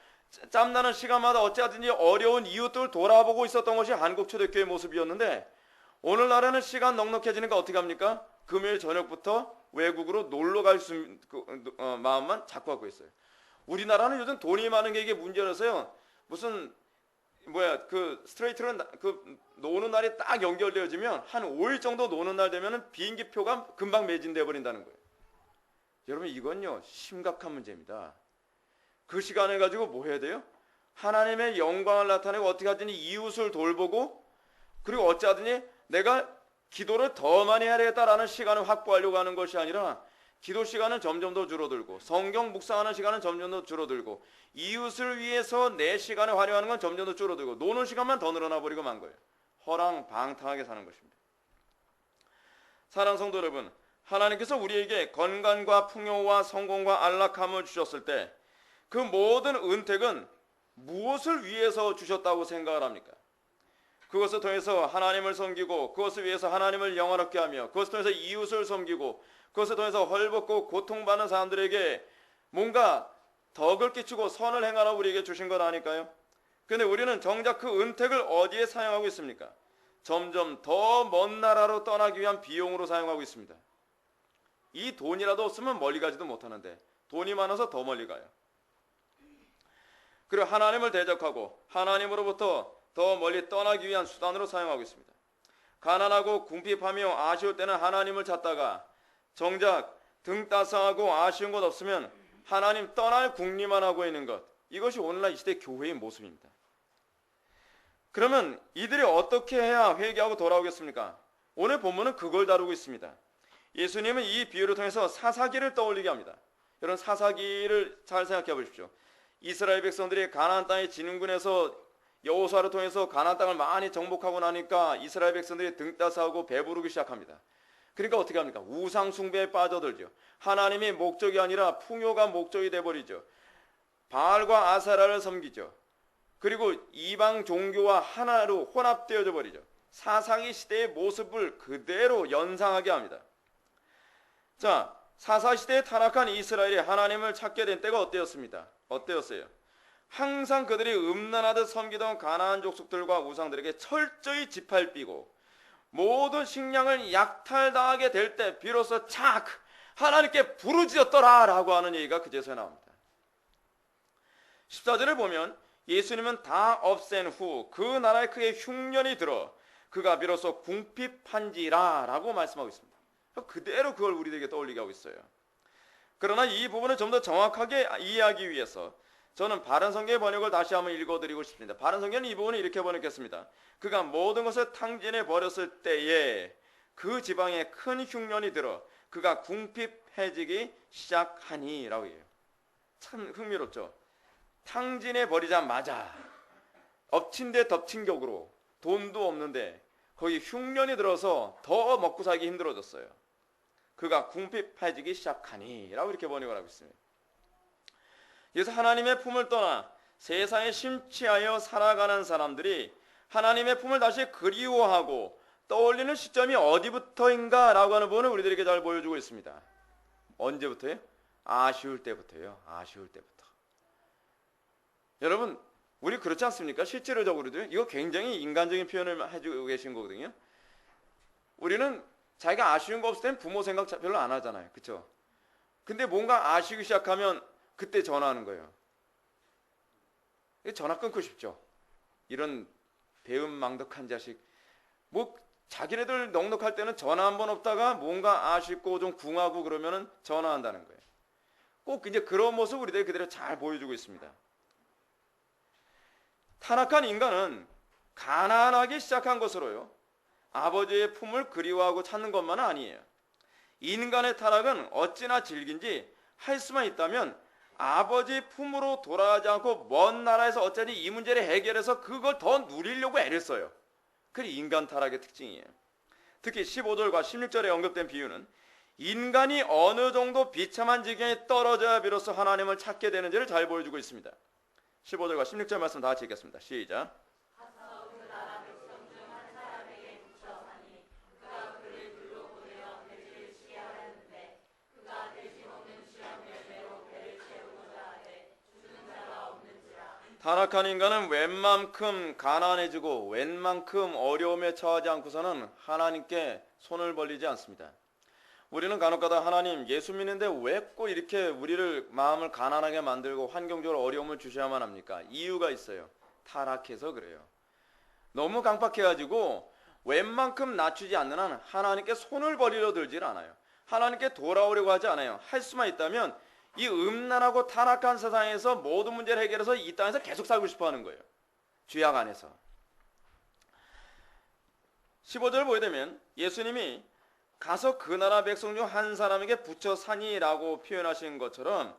짬나는 시간마다 어찌하든지 어려운 이웃들 돌아보고 있었던 것이 한국초대교회의 모습이었는데, 오늘날에는 시간 넉넉해지니까 어떻게 합니까? 금요일 저녁부터 외국으로 놀러 갈 마음만 자꾸 갖고 있어요. 우리나라는 요즘 돈이 많은 게 이게 문제라서요. 무슨 그 스트레이트로 노는 날이 딱 연결되어지면 한 5일 정도 노는 날 되면은 비행기 표가 금방 매진돼 버린다는 거예요. 여러분, 이건요 심각한 문제입니다. 그 시간을 가지고 뭐 해야 돼요? 하나님의 영광을 나타내고 어떻게 하든지 이웃을 돌보고, 그리고 어찌하든지 내가 기도를 더 많이 해야 되겠다라는 시간을 확보하려고 하는 것이 아니라, 기도 시간은 점점 더 줄어들고, 성경 묵상하는 시간은 점점 더 줄어들고, 이웃을 위해서 내 시간을 활용하는 건 점점 더 줄어들고, 노는 시간만 더 늘어나 버리고 만 거예요. 허랑방탕하게 사는 것입니다. 사랑하는 성도 여러분, 하나님께서 우리에게 건강과 풍요와 성공과 안락함을 주셨을 때 그 모든 은택은 무엇을 위해서 주셨다고 생각을 합니까? 그것을 통해서 하나님을 섬기고, 그것을 위해서 하나님을 영화롭게 하며, 그것을 통해서 이웃을 섬기고, 그것을 통해서 헐벗고 고통받는 사람들에게 뭔가 덕을 끼치고 선을 행하라 우리에게 주신 것 아닐까요? 그런데 우리는 정작 그 은택을 어디에 사용하고 있습니까? 점점 더 먼 나라로 떠나기 위한 비용으로 사용하고 있습니다. 이 돈이라도 없으면 멀리 가지도 못하는데 돈이 많아서 더 멀리 가요. 그리고 하나님을 대적하고 하나님으로부터 더 멀리 떠나기 위한 수단으로 사용하고 있습니다. 가난하고 궁핍하며 아쉬울 때는 하나님을 찾다가 정작 등 따스하고 아쉬운 것 없으면 하나님 떠날 궁리만 하고 있는 것, 이것이 오늘날 이 시대 교회의 모습입니다. 그러면 이들이 어떻게 해야 회개하고 돌아오겠습니까? 오늘 본문은 그걸 다루고 있습니다. 예수님은 이 비유를 통해서 사사기를 떠올리게 합니다. 여러분, 사사기를 잘 생각해 보십시오. 이스라엘 백성들이 가나안 땅의 진군에서 여호수아를 통해서 가나안 땅을 많이 정복하고 나니까 이스라엘 백성들이 등 따스하고 배부르기 시작합니다. 그러니까 어떻게 합니까? 우상 숭배에 빠져들죠. 하나님이 목적이 아니라 풍요가 목적이 돼버리죠. 바알과 아세라를 섬기죠. 그리고 이방 종교와 하나로 혼합되어져 버리죠. 사사기 시대의 모습을 그대로 연상하게 합니다. 자, 사사시대에 타락한 이스라엘이 하나님을 찾게 된 때가 어때였어요? 항상 그들이 음란하듯 섬기던 가나안 족속들과 우상들에게 철저히 짓밟히고 모든 식량을 약탈당하게 될 때 비로소 하나님께 부르짖었더라 라고 하는 얘기가 그제서야 나옵니다. 14절을 보면 예수님은 다 없앤 후 그 나라에 크게 흉년이 들어 그가 비로소 궁핍한지라 라고 말씀하고 있습니다. 그대로 그걸 우리에게 떠올리게 하고 있어요. 그러나 이 부분을 좀 더 정확하게 이해하기 위해서 저는 바른 성경의 번역을 다시 한번 읽어드리고 싶습니다. 바른 성경은 이 부분을 이렇게 번역했습니다. 그가 모든 것을 탕진해 버렸을 때에 그 지방에 큰 흉년이 들어 그가 궁핍해지기 시작하니 라고 해요. 참 흥미롭죠. 탕진해 버리자마자 엎친 데 덮친 격으로 돈도 없는데 거기 흉년이 들어서 더 먹고 살기 힘들어졌어요. 그가 궁핍해지기 시작하니 라고 이렇게 번역을 하고 있습니다. 그래서 하나님의 품을 떠나 세상에 심취하여 살아가는 사람들이 하나님의 품을 다시 그리워하고 떠올리는 시점이 어디부터인가 라고 하는 부분을 우리들에게 잘 보여주고 있습니다. 언제부터요? 아쉬울 때부터요. 아쉬울 때부터. 여러분, 우리 그렇지 않습니까? 실제로적으로도 이거 굉장히 인간적인 표현을 해주고 계신 거거든요. 우리는 자기가 아쉬운 거 없을 때는 부모 생각 별로 안 하잖아요. 그렇죠? 근데 뭔가 아쉬기 시작하면 그때 전화하는 거예요. 전화 끊고 싶죠. 이런 배은망덕한 자식. 자기네들 넉넉할 때는 전화 한 번 없다가 뭔가 아쉽고 좀 궁하고 그러면은 전화한다는 거예요. 꼭 이제 그런 모습 우리들이 그대로 잘 보여주고 있습니다. 타락한 인간은 가난하기 시작한 것으로요. 아버지의 품을 그리워하고 찾는 것만은 아니에요. 인간의 타락은 어찌나 질긴지 할 수만 있다면 아버지 품으로 돌아가지 않고 먼 나라에서 어쩌니 이 문제를 해결해서 그걸 더 누리려고 애를 써요. 그게 인간 타락의 특징이에요. 특히 15절과 16절에 언급된 비유는 인간이 어느 정도 비참한 지경에 떨어져야 비로소 하나님을 찾게 되는지를 잘 보여주고 있습니다. 15절과 16절 말씀 다 같이 읽겠습니다. 시작. 타락한 인간은 웬만큼 가난해지고 웬만큼 어려움에 처하지 않고서는 하나님께 손을 벌리지 않습니다. 우리는 간혹가다 하나님 예수 믿는데 왜 꼭 이렇게 우리를 마음을 가난하게 만들고 환경적으로 어려움을 주셔야만 합니까? 이유가 있어요. 타락해서 그래요. 너무 강박해가지고 웬만큼 낮추지 않는 한 하나님께 손을 벌리려 들질 않아요. 하나님께 돌아오려고 하지 않아요. 할 수만 있다면 이 음란하고 타락한 세상에서 모든 문제를 해결해서 이 땅에서 계속 살고 싶어 하는 거예요. 죄악 안에서. 15절 보게 되면 예수님이 가서 그 나라 백성 중 한 사람에게 붙여 사니라고 표현하신 것처럼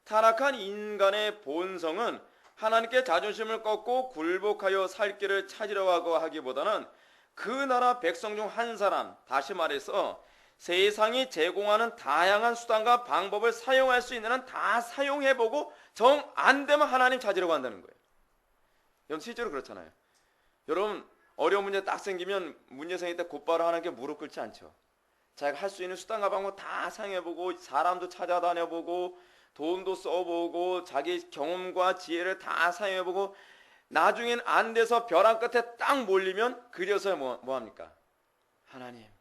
타락한 인간의 본성은 하나님께 자존심을 꺾고 굴복하여 살 길을 찾으려고 하기보다는 그 나라 백성 중 한 사람, 다시 말해서 세상이 제공하는 다양한 수단과 방법을 사용할 수 있는 한 다 사용해보고 정 안 되면 하나님 찾으려고 한다는 거예요. 여러분 실제로 그렇잖아요. 여러분 어려운 문제 딱 생기면 문제 생길 때 곧바로 하나님께 무릎 꿇지 않죠. 자기가 할 수 있는 수단과 방법 다 사용해보고 사람도 찾아다녀보고 돈도 써보고 자기 경험과 지혜를 다 사용해보고 나중엔 안 돼서 벼랑 끝에 딱 몰리면 그려서 뭐합니까? 하나님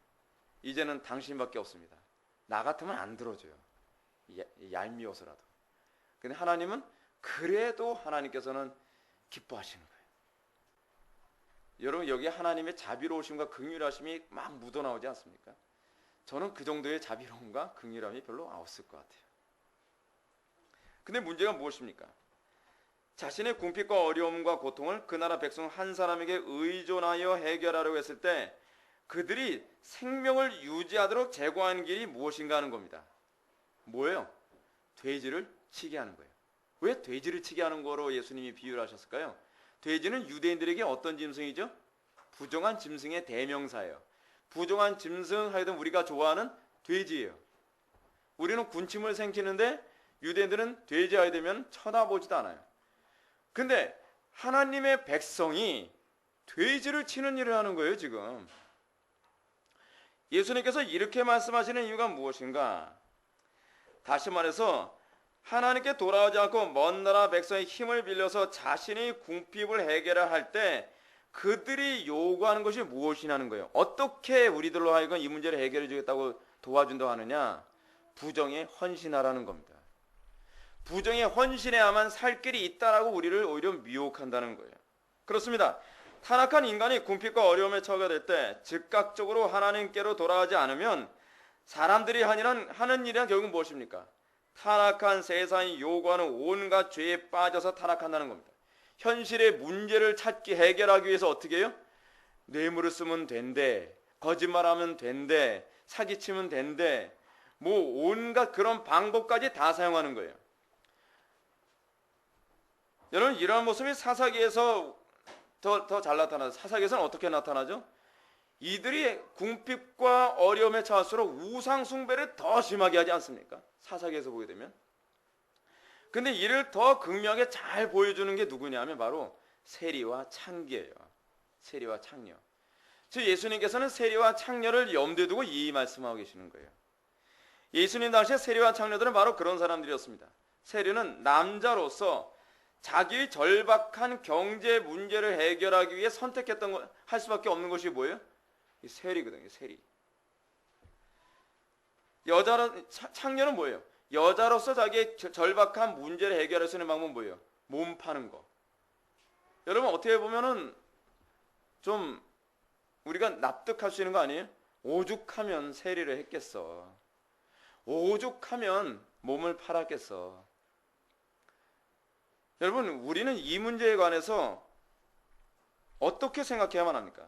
이제는 당신밖에 없습니다. 나 같으면 안 들어줘요. 얄미워서라도. 근데 하나님은 그래도 하나님께서는 기뻐하시는 거예요. 여러분 여기 하나님의 자비로우심과 긍휼하심이 막 묻어나오지 않습니까? 저는 그 정도의 자비로움과 긍휼함이 별로 없을 것 같아요. 근데 문제가 무엇입니까? 자신의 궁핍과 어려움과 고통을 그 나라 백성 한 사람에게 의존하여 해결하려고 했을 때 그들이 생명을 유지하도록 제공하는 길이 무엇인가 하는 겁니다. 뭐예요? 돼지를 치게 하는 거예요. 왜 돼지를 치게 하는 거로 예수님이 비유를 하셨을까요? 돼지는 유대인들에게 어떤 짐승이죠? 부정한 짐승의 대명사예요. 부정한 짐승 하여튼 우리가 좋아하는 돼지예요. 우리는 군침을 생기는데 유대인들은 돼지 하게 되면 쳐다보지도 않아요. 근데 하나님의 백성이 돼지를 치는 일을 하는 거예요 지금. 예수님께서 이렇게 말씀하시는 이유가 무엇인가? 다시 말해서 하나님께 돌아오지 않고 먼 나라 백성의 힘을 빌려서 자신의 궁핍을 해결을 할 때 그들이 요구하는 것이 무엇이냐는 거예요. 어떻게 우리들로 하여금 이 문제를 해결해 주겠다고 도와준다고 하느냐? 부정에 헌신하라는 겁니다. 부정에 헌신해야만 살 길이 있다라고 우리를 오히려 미혹한다는 거예요. 그렇습니다. 타락한 인간이 궁핍과 어려움에 처하게 될 때 즉각적으로 하나님께로 돌아가지 않으면 사람들이 하는 일이란 결국은 무엇입니까? 타락한 세상이 요구하는 온갖 죄에 빠져서 타락한다는 겁니다. 현실의 문제를 찾기 해결하기 위해서 어떻게 해요? 뇌물을 쓰면 된대, 거짓말하면 된대, 사기치면 된대, 뭐 온갖 그런 방법까지 다 사용하는 거예요. 여러분 이러한 모습이 사사기에서 더 잘 나타나죠. 사사기에서는 어떻게 나타나죠? 이들이 궁핍과 어려움에 처할수록 우상 숭배를 더 심하게 하지 않습니까? 사사기에서 보게 되면. 근데 이를 더 극명하게 잘 보여주는 게 누구냐면 바로 세리와 창기예요. 세리와 창녀. 즉 예수님께서는 세리와 창녀를 염두에 두고 이 말씀하고 계시는 거예요. 예수님 당시에 세리와 창녀들은 바로 그런 사람들이었습니다. 세리는 남자로서 자기의 절박한 경제 문제를 해결하기 위해 할 수밖에 없는 것이 뭐예요? 이 세리거든요. 세리. 창녀는 뭐예요? 여자로서 자기의 절박한 문제를 해결할 수 있는 방법은 뭐예요? 몸 파는 거. 여러분 어떻게 보면은 좀 우리가 납득할 수 있는 거 아니에요? 오죽하면 세리를 했겠어. 오죽하면 몸을 팔았겠어. 여러분 우리는 이 문제에 관해서 어떻게 생각해야만 합니까?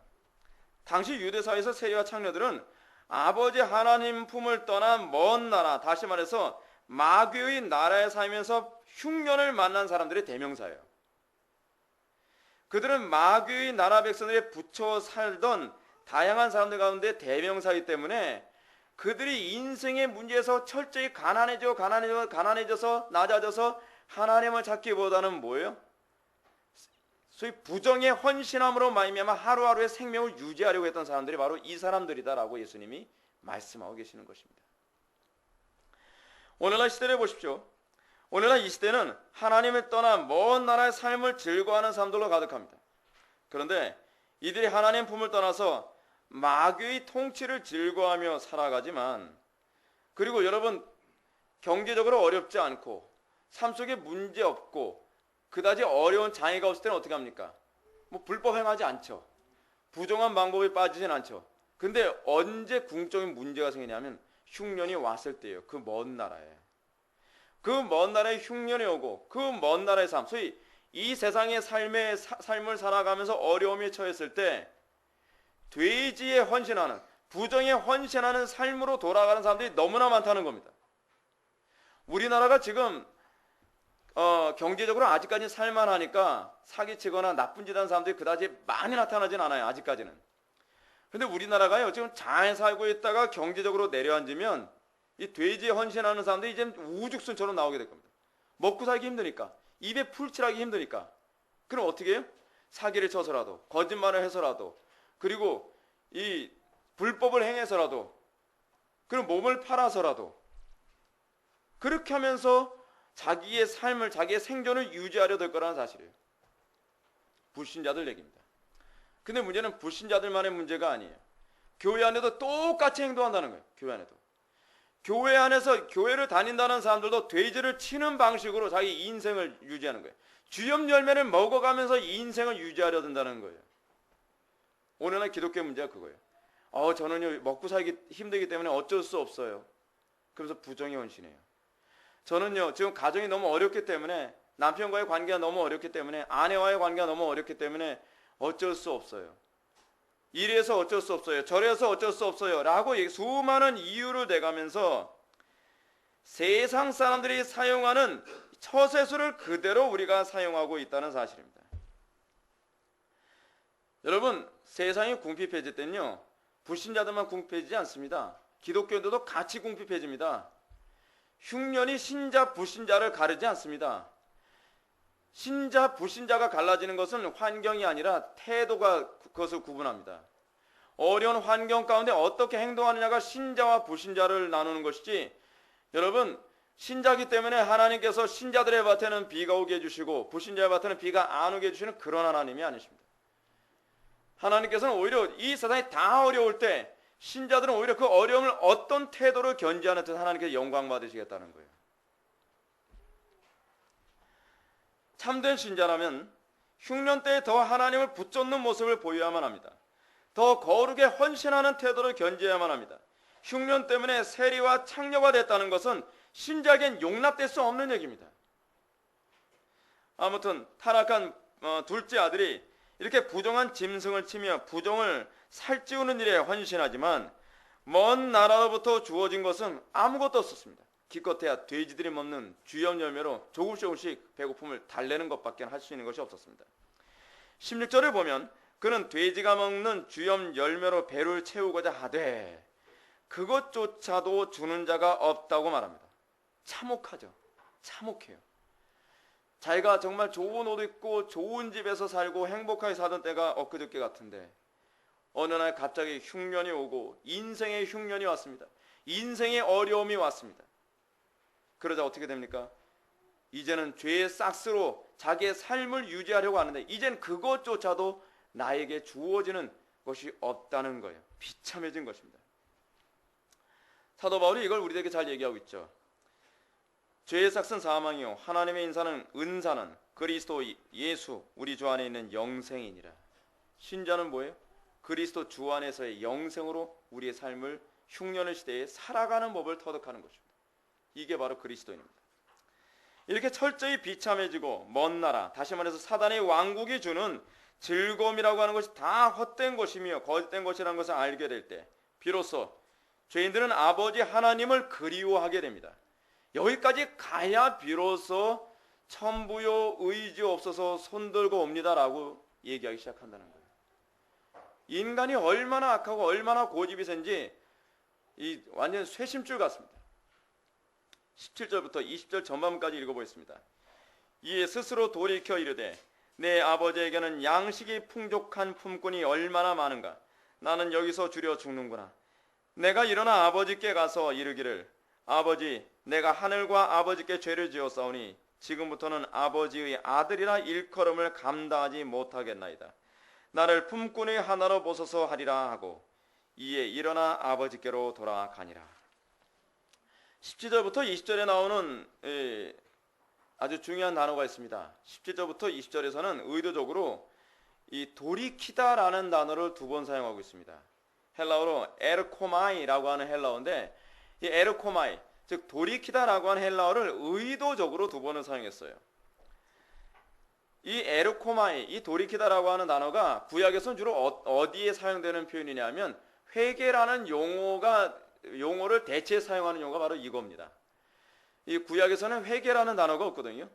당시 유대사회에서 세리와 창녀들은 아버지 하나님 품을 떠난 먼 나라, 다시 말해서 마귀의 나라에 살면서 흉년을 만난 사람들의 대명사예요. 그들은 마귀의 나라 백성들에 붙여 살던 다양한 사람들 가운데 대명사이기 때문에 그들이 인생의 문제에서 철저히 가난해져서 낮아져서 하나님을 찾기보다는 뭐예요? 소위 부정의 헌신함으로 말미암아 하루하루의 생명을 유지하려고 했던 사람들이 바로 이 사람들이다라고 예수님이 말씀하고 계시는 것입니다. 오늘날 시대를 보십시오. 오늘날 이 시대는 하나님을 떠나 먼 나라의 삶을 즐거워하는 사람들로 가득합니다. 그런데 이들이 하나님 품을 떠나서 마귀의 통치를 즐거워하며 살아가지만, 그리고 여러분, 경제적으로 어렵지 않고 삶 속에 문제 없고 그다지 어려운 장애가 없을 때는 어떻게 합니까? 불법 행하지 않죠. 부정한 방법에 빠지진 않죠. 근데 언제 궁적인 문제가 생기냐면 흉년이 왔을 때예요. 그 먼 나라에. 그 먼 나라에 흉년이 오고 그 먼 나라의 삶, 소위 이 세상의 삶을 살아가면서 어려움에 처했을 때 돼지에 헌신하는, 부정에 헌신하는 삶으로 돌아가는 사람들이 너무나 많다는 겁니다. 우리나라가 지금 경제적으로 아직까지 살만하니까 사기치거나 나쁜 짓 하는 사람들이 그다지 많이 나타나진 않아요. 아직까지는. 근데 우리나라가요, 지금 잘 살고 있다가 경제적으로 내려앉으면 이 돼지에 헌신하는 사람들이 이제 우죽순처럼 나오게 될 겁니다. 먹고 살기 힘드니까, 입에 풀칠하기 힘드니까. 그럼 어떻게 해요? 사기를 쳐서라도, 거짓말을 해서라도, 그리고 이 불법을 행해서라도, 그리고 몸을 팔아서라도, 그렇게 하면서 자기의 삶을, 자기의 생존을 유지하려 될 거라는 사실이에요. 불신자들 얘기입니다. 근데 문제는 불신자들만의 문제가 아니에요. 교회 안에도 똑같이 행동한다는 거예요. 교회 안에도. 교회 안에서 교회를 다닌다는 사람들도 돼지를 치는 방식으로 자기 인생을 유지하는 거예요. 주염 열매를 먹어가면서 인생을 유지하려 든다는 거예요. 오늘날 기독교 문제가 그거예요. 저는요, 먹고 살기 힘들기 때문에 어쩔 수 없어요. 그래서 부정의 헌신해요. 저는요, 지금 가정이 너무 어렵기 때문에, 남편과의 관계가 너무 어렵기 때문에, 아내와의 관계가 너무 어렵기 때문에 어쩔 수 없어요. 이래서 어쩔 수 없어요. 저래서 어쩔 수 없어요. 라고 수많은 이유를 대가면서 세상 사람들이 사용하는 처세술을 그대로 우리가 사용하고 있다는 사실입니다. 여러분, 세상이 궁핍해질 때는요, 불신자들만 궁핍해지지 않습니다. 기독교인들도 같이 궁핍해집니다. 흉년이 신자, 불신자를 가르지 않습니다. 신자, 불신자가 갈라지는 것은 환경이 아니라 태도가 그것을 구분합니다. 어려운 환경 가운데 어떻게 행동하느냐가 신자와 불신자를 나누는 것이지, 여러분, 신자기 때문에 하나님께서 신자들의 밭에는 비가 오게 해주시고 불신자의 밭에는 비가 안 오게 해주시는 그런 하나님이 아니십니다. 하나님께서는 오히려 이 세상이 다 어려울 때 신자들은 오히려 그 어려움을 어떤 태도로 견지하는 듯 하나님께서 영광 받으시겠다는 거예요. 참된 신자라면 흉년 때에 더 하나님을 붙잡는 모습을 보여야만 합니다. 더 거룩에 헌신하는 태도를 견지해야만 합니다. 흉년 때문에 세리와 창녀가 됐다는 것은 신자에겐 용납될 수 없는 얘기입니다. 아무튼 타락한 둘째 아들이 이렇게 부정한 짐승을 치며 부정을 살찌우는 일에 헌신하지만 먼 나라로부터 주어진 것은 아무것도 없었습니다. 기껏해야 돼지들이 먹는 주염 열매로 조금씩 배고픔을 달래는 것밖에 할 수 있는 것이 없었습니다. 16절을 보면 그는 돼지가 먹는 주염 열매로 배를 채우고자 하되 그것조차도 주는 자가 없다고 말합니다. 참혹하죠. 참혹해요. 자기가 정말 좋은 옷 입고 좋은 집에서 살고 행복하게 사던 때가 엊그저께 같은데 어느 날 갑자기 흉년이 오고 인생의 흉년이 왔습니다. 인생의 어려움이 왔습니다. 그러자 어떻게 됩니까? 이제는 죄의 싹스로 자기의 삶을 유지하려고 하는데 이젠 그것조차도 나에게 주어지는 것이 없다는 거예요. 비참해진 것입니다. 사도 바울이 이걸 우리에게 잘 얘기하고 있죠. 죄의 싹은 사망이요 하나님의 인사는 은사는 그리스도 예수 우리 주 안에 있는 영생이니라. 신자는 뭐예요? 그리스도 주 안에서의 영생으로 우리의 삶을 흉년의 시대에 살아가는 법을 터득하는 것입니다. 이게 바로 그리스도인입니다. 이렇게 철저히 비참해지고 먼 나라, 다시 말해서 사단의 왕국이 주는 즐거움이라고 하는 것이 다 헛된 것이며 거짓된 것이라는 것을 알게 될 때 비로소 죄인들은 아버지 하나님을 그리워하게 됩니다. 여기까지 가야 비로소 천부요 의지 없어서 손들고 옵니다라고 얘기하기 시작한다는 거예요. 인간이 얼마나 악하고 얼마나 고집이 센지 이 완전 쇠심줄 같습니다. 17절부터 20절 전반까지 읽어보겠습니다. 이에 스스로 돌이켜 이르되 내 아버지에게는 양식이 풍족한 품꾼이 얼마나 많은가. 나는 여기서 줄여 죽는구나. 내가 일어나 아버지께 가서 이르기를 아버지 내가 하늘과 아버지께 죄를 지었사오니 지금부터는 아버지의 아들이라 일컬음을 감당하지 못하겠나이다. 나를 품꾼의 하나로 보소서 하리라 하고 이에 일어나 아버지께로 돌아가니라. 17절부터 20절에 나오는 아주 중요한 단어가 있습니다. 17절부터 20절에서는 의도적으로 이 돌이키다라는 단어를 두 번 사용하고 있습니다. 헬라어로 에르코마이라고 하는 헬라어인데, 이 에르코마이, 즉 돌이키다라고 하는 헬라어를 의도적으로 두 번을 사용했어요. 이 에르코마이, 이 돌이키다라고 하는 단어가 구약에서는 주로 어디에 사용되는 표현이냐면 회개라는 용어를 대체 사용하는 용어가 바로 이겁니다. 이 구약에서는 회개라는 단어가 없거든요.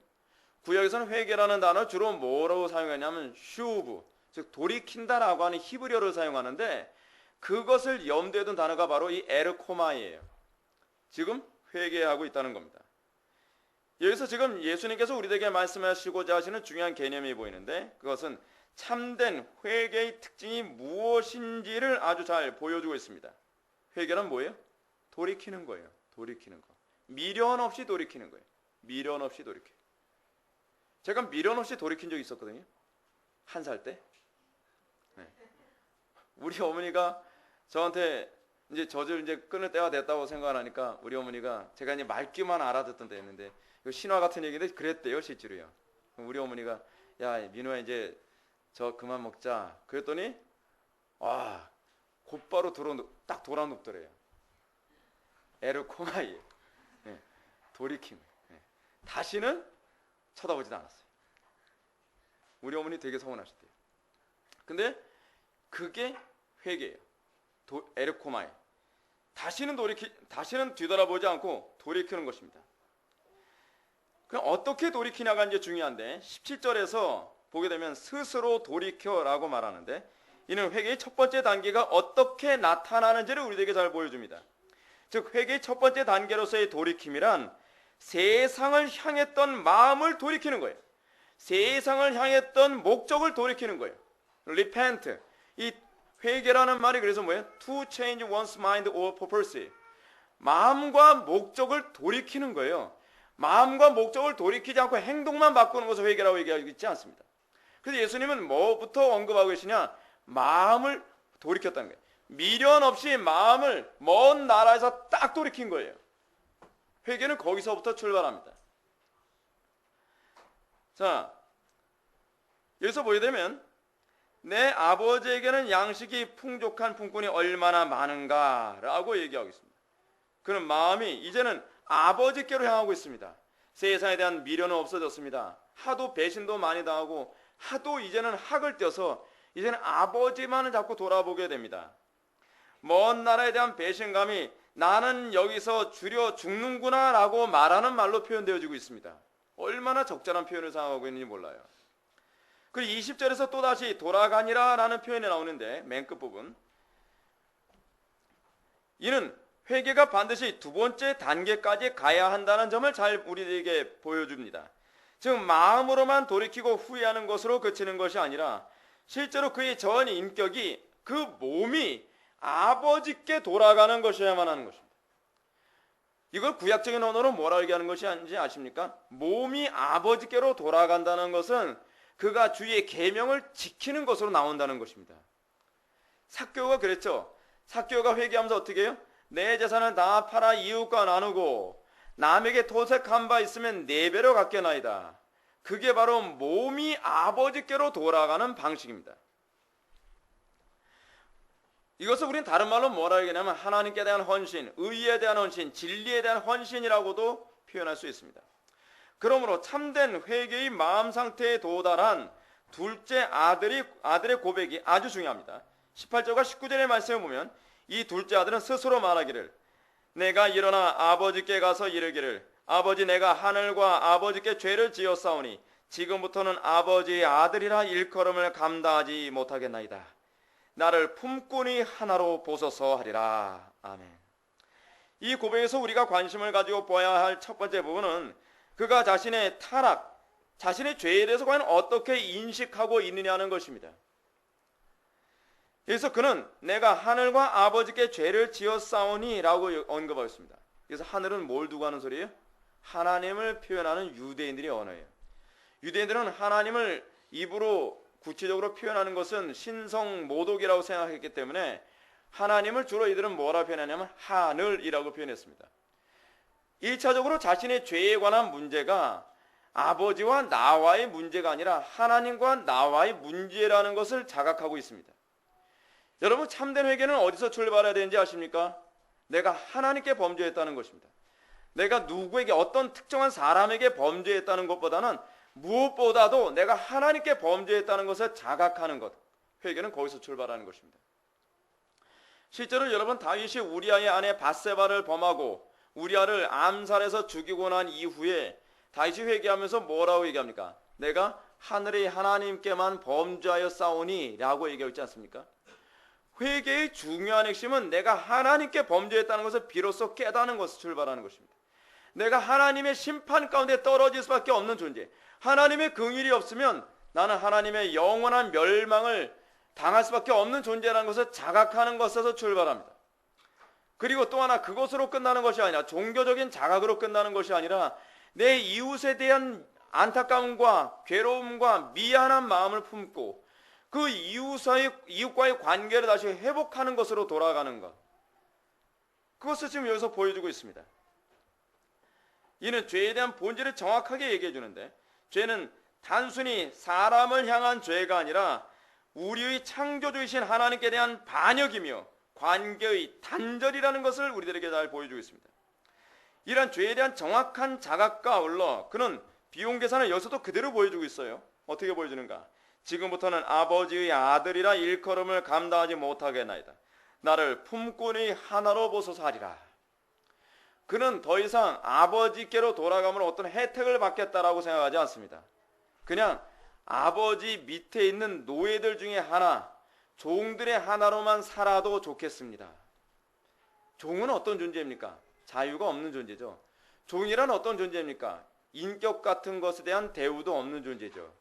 구약에서는 회개라는 단어를 주로 뭐라고 사용하냐면 슈브, 즉 돌이킨다라고 하는 히브리어를 사용하는데, 그것을 염두에 둔 단어가 바로 이 에르코마이예요. 지금 회개하고 있다는 겁니다. 여기서 지금 예수님께서 우리에게 말씀하시고자 하시는 중요한 개념이 보이는데, 그것은 참된 회개의 특징이 무엇인지를 아주 잘 보여주고 있습니다. 회개는 뭐예요? 돌이키는 거예요. 돌이키는 거. 미련 없이 돌이키는 거예요. 미련 없이 돌이켜요. 제가 미련 없이 돌이킨 적이 있었거든요. 1살 때. 네. 우리 어머니가 저한테 이제 젖을 이제 끊을 때가 됐다고 생각하니까 우리 어머니가, 제가 이제 말귀만 알아듣던 때였는데, 이거 신화 같은 얘기인데 그랬대요, 실제로요. 우리 어머니가 야, 민호야 이제 저 그만 먹자. 그랬더니 곧바로 딱 돌아눕더래요. 에르코마이, 네, 돌이킴. 네. 다시는 쳐다보지도 않았어요. 우리 어머니 되게 서운하셨대요. 근데 그게 회개예요. 에르코마이. 다시는 뒤돌아보지 않고 돌이키는 것입니다. 그럼 어떻게 돌이키냐가 이제 중요한데, 17절에서 보게 되면 스스로 돌이켜라고 말하는데, 이는 회개의 첫 번째 단계가 어떻게 나타나는지를 우리에게 잘 보여줍니다. 즉 회개의 첫 번째 단계로서의 돌이킴이란 세상을 향했던 마음을 돌이키는 거예요. 세상을 향했던 목적을 돌이키는 거예요. repent. 이 회개라는 말이 그래서 뭐예요? To change one's mind or purpose. 마음과 목적을 돌이키는 거예요. 마음과 목적을 돌이키지 않고 행동만 바꾸는 것을 회개라고 얘기하고 있지 않습니다. 그래서 예수님은 뭐부터 언급하고 계시냐? 마음을 돌이켰다는 거예요. 미련 없이 마음을 먼 나라에서 딱 돌이킨 거예요. 회개는 거기서부터 출발합니다. 자, 여기서 보게 되면 내 아버지에게는 양식이 풍족한 품꾼이 얼마나 많은가라고 얘기하고 있습니다. 그는 마음이 이제는 아버지께로 향하고 있습니다. 세상에 대한 미련은 없어졌습니다. 하도 배신도 많이 당하고 하도 이제는 학을 떼어서 이제는 아버지만을 자꾸 돌아보게 됩니다. 먼 나라에 대한 배신감이 나는 여기서 줄여 죽는구나 라고 말하는 말로 표현되어지고 있습니다. 얼마나 적절한 표현을 사용하고 있는지 몰라요. 그리고 20절에서 또다시 돌아가니라 라는 표현이 나오는데, 맨 끝부분, 이는 회개가 반드시 두 번째 단계까지 가야 한다는 점을 잘 우리에게 보여줍니다. 즉 마음으로만 돌이키고 후회하는 것으로 그치는 것이 아니라 실제로 그의 전 인격이, 그 몸이 아버지께 돌아가는 것이어야만 하는 것입니다. 이걸 구약적인 언어로 뭐라고 얘기하는 것이 아닌지 아십니까? 몸이 아버지께로 돌아간다는 것은 그가 주의 계명을 지키는 것으로 나온다는 것입니다. 삭개오가 그랬죠. 삭개오가 회개하면서 어떻게 해요? 내 재산을 다 팔아 이웃과 나누고 남에게 토색한 바 있으면 4배로 갚게나이다. 그게 바로 몸이 아버지께로 돌아가는 방식입니다. 이것을 우리는 다른 말로 뭐라 얘기하냐면 하나님께 대한 헌신, 의에 대한 헌신, 진리에 대한 헌신이라고도 표현할 수 있습니다. 그러므로 참된 회개의 마음 상태에 도달한 둘째 아들의 고백이 아주 중요합니다. 18절과 19절의 말씀을 보면 이 둘째 아들은 스스로 말하기를, 내가 일어나 아버지께 가서 이르기를, 아버지 내가 하늘과 아버지께 죄를 지었사오니 지금부터는 아버지의 아들이라 일컬음을 감당하지 못하겠나이다. 나를 품꾼이 하나로 보소서 하리라. 아멘. 이 고백에서 우리가 관심을 가지고 보아야 할 첫 번째 부분은 그가 자신의 타락, 자신의 죄에 대해서 과연 어떻게 인식하고 있느냐는 것입니다. 그래서 그는 내가 하늘과 아버지께 죄를 지었사오니 라고 언급하고 있습니다. 그래서 하늘은 뭘 두고 하는 소리예요? 하나님을 표현하는 유대인들의 언어예요. 유대인들은 하나님을 입으로 구체적으로 표현하는 것은 신성 모독이라고 생각했기 때문에 하나님을 주로 이들은 뭐라 표현하냐면 하늘이라고 표현했습니다. 1차적으로 자신의 죄에 관한 문제가 아버지와 나와의 문제가 아니라 하나님과 나와의 문제라는 것을 자각하고 있습니다. 여러분, 참된 회개는 어디서 출발해야 되는지 아십니까? 내가 하나님께 범죄했다는 것입니다. 내가 누구에게, 어떤 특정한 사람에게 범죄했다는 것보다는 무엇보다도 내가 하나님께 범죄했다는 것을 자각하는 것, 회개는 거기서 출발하는 것입니다. 실제로 여러분, 다윗이 우리아의 아내 밧세바를 범하고 우리아를 암살해서 죽이고 난 이후에 다윗이 회개하면서 뭐라고 얘기합니까? 내가 하늘의 하나님께만 범죄하여 싸우니 라고 얘기하지 않습니까? 회개의 중요한 핵심은 내가 하나님께 범죄했다는 것을 비로소 깨닫는 것을 출발하는 것입니다. 내가 하나님의 심판 가운데 떨어질 수밖에 없는 존재, 하나님의 긍휼이 없으면 나는 하나님의 영원한 멸망을 당할 수밖에 없는 존재라는 것을 자각하는 것에서 출발합니다. 그리고 또 하나, 그것으로 끝나는 것이 아니라, 종교적인 자각으로 끝나는 것이 아니라 내 이웃에 대한 안타까움과 괴로움과 미안한 마음을 품고 그 이웃과의 관계를 다시 회복하는 것으로 돌아가는 것, 그것을 지금 여기서 보여주고 있습니다. 이는 죄에 대한 본질을 정확하게 얘기해 주는데, 죄는 단순히 사람을 향한 죄가 아니라 우리의 창조주이신 하나님께 대한 반역이며 관계의 단절이라는 것을 우리들에게 잘 보여주고 있습니다. 이러한 죄에 대한 정확한 자각과 아울러 그는 비용 계산을 여기서도 그대로 보여주고 있어요. 어떻게 보여주는가? 지금부터는 아버지의 아들이라 일컬음을 감당하지 못하겠나이다. 나를 품꾼의 하나로 보소서 하리라. 그는 더 이상 아버지께로 돌아가면 어떤 혜택을 받겠다라고 생각하지 않습니다. 그냥 아버지 밑에 있는 노예들 중에 하나, 종들의 하나로만 살아도 좋겠습니다. 종은 어떤 존재입니까? 자유가 없는 존재죠. 종이란 어떤 존재입니까? 인격 같은 것에 대한 대우도 없는 존재죠.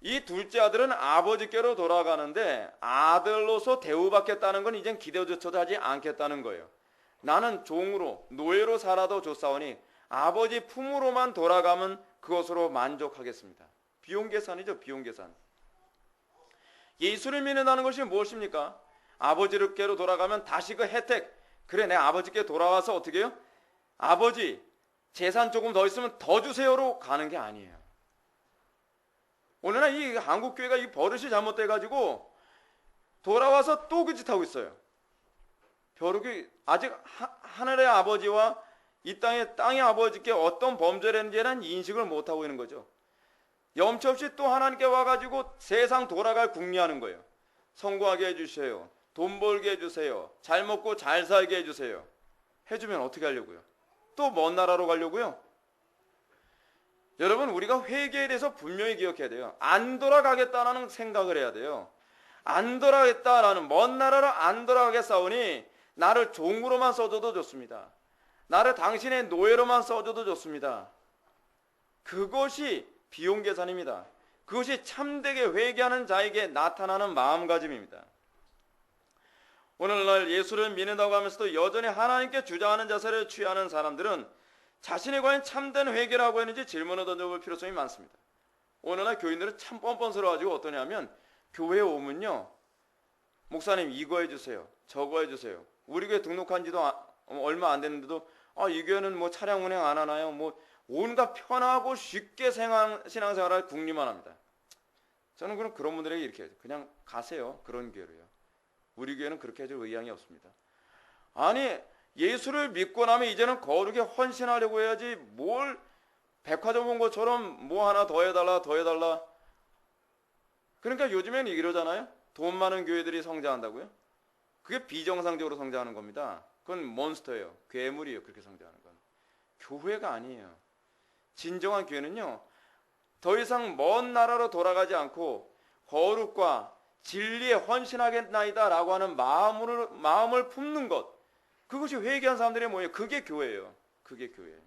이 둘째 아들은 아버지께로 돌아가는데 아들로서 대우받겠다는 건 이젠 기대조차도 하지 않겠다는 거예요. 나는 종으로, 노예로 살아도 좋사오니 아버지 품으로만 돌아가면 그것으로 만족하겠습니다. 비용 계산이죠, 비용 계산. 예수를 믿는다는 것이 무엇입니까? 아버지께로 돌아가면 다시 그 혜택, 그래 내 아버지께 돌아와서 어떻게 해요? 아버지 재산 조금 더 있으면 더 주세요로 가는 게 아니에요. 오늘날 이 한국교회가 이 버릇이 잘못돼가지고 돌아와서 또 그 짓 하고 있어요. 벼룩이 아직 하늘의 아버지와 이 땅의 아버지께 어떤 범죄를 했는지에 대한 인식을 못하고 있는 거죠. 염치 없이 또 하나님께 와가지고 세상 돌아갈 궁리하는 거예요. 성공하게 해주세요. 돈 벌게 해주세요. 잘 먹고 잘 살게 해주세요. 해주면 어떻게 하려고요? 또 먼 나라로 가려고요? 여러분, 우리가 회개에 대해서 분명히 기억해야 돼요. 안 돌아가겠다라는 생각을 해야 돼요. 안 돌아가겠다라는, 먼 나라로 안 돌아가겠사오니 나를 종으로만 써줘도 좋습니다. 나를 당신의 노예로만 써줘도 좋습니다. 그것이 비용 계산입니다. 그것이 참되게 회개하는 자에게 나타나는 마음가짐입니다. 오늘날 예수를 믿는다고 하면서도 여전히 하나님께 주장하는 자세를 취하는 사람들은 자신이 과연 참된 회개라고 했는지 질문을 던져볼 필요성이 많습니다. 오늘날 교인들은 참 뻔뻔스러워가지고 어떠냐면 교회에 오면요, 목사님 이거 해주세요, 저거 해주세요. 우리 교회 등록한 지도 얼마 안 됐는데도 이 교회는 뭐 차량 운행 안 하나요? 뭐 온갖 편하고 쉽게 신앙생활을 궁리만 합니다. 저는 그런 분들에게 이렇게 해요. 그냥 가세요. 그런 교회로요. 우리 교회는 그렇게 해줄 의향이 없습니다. 아니, 예수를 믿고 나면 이제는 거룩에 헌신하려고 해야지 뭘 백화점 온 것처럼 뭐 하나 더 해달라 더 해달라. 그러니까 요즘에는 이러잖아요. 돈 많은 교회들이 성장한다고요. 그게 비정상적으로 성장하는 겁니다. 그건 몬스터예요. 괴물이에요. 그렇게 성장하는 건. 교회가 아니에요. 진정한 교회는요, 더 이상 먼 나라로 돌아가지 않고 거룩과 진리에 헌신하겠나이다 라고 하는 마음을 품는 것, 그것이 회개한 사람들의 모여요. 그게 교회예요. 그게 교회예요.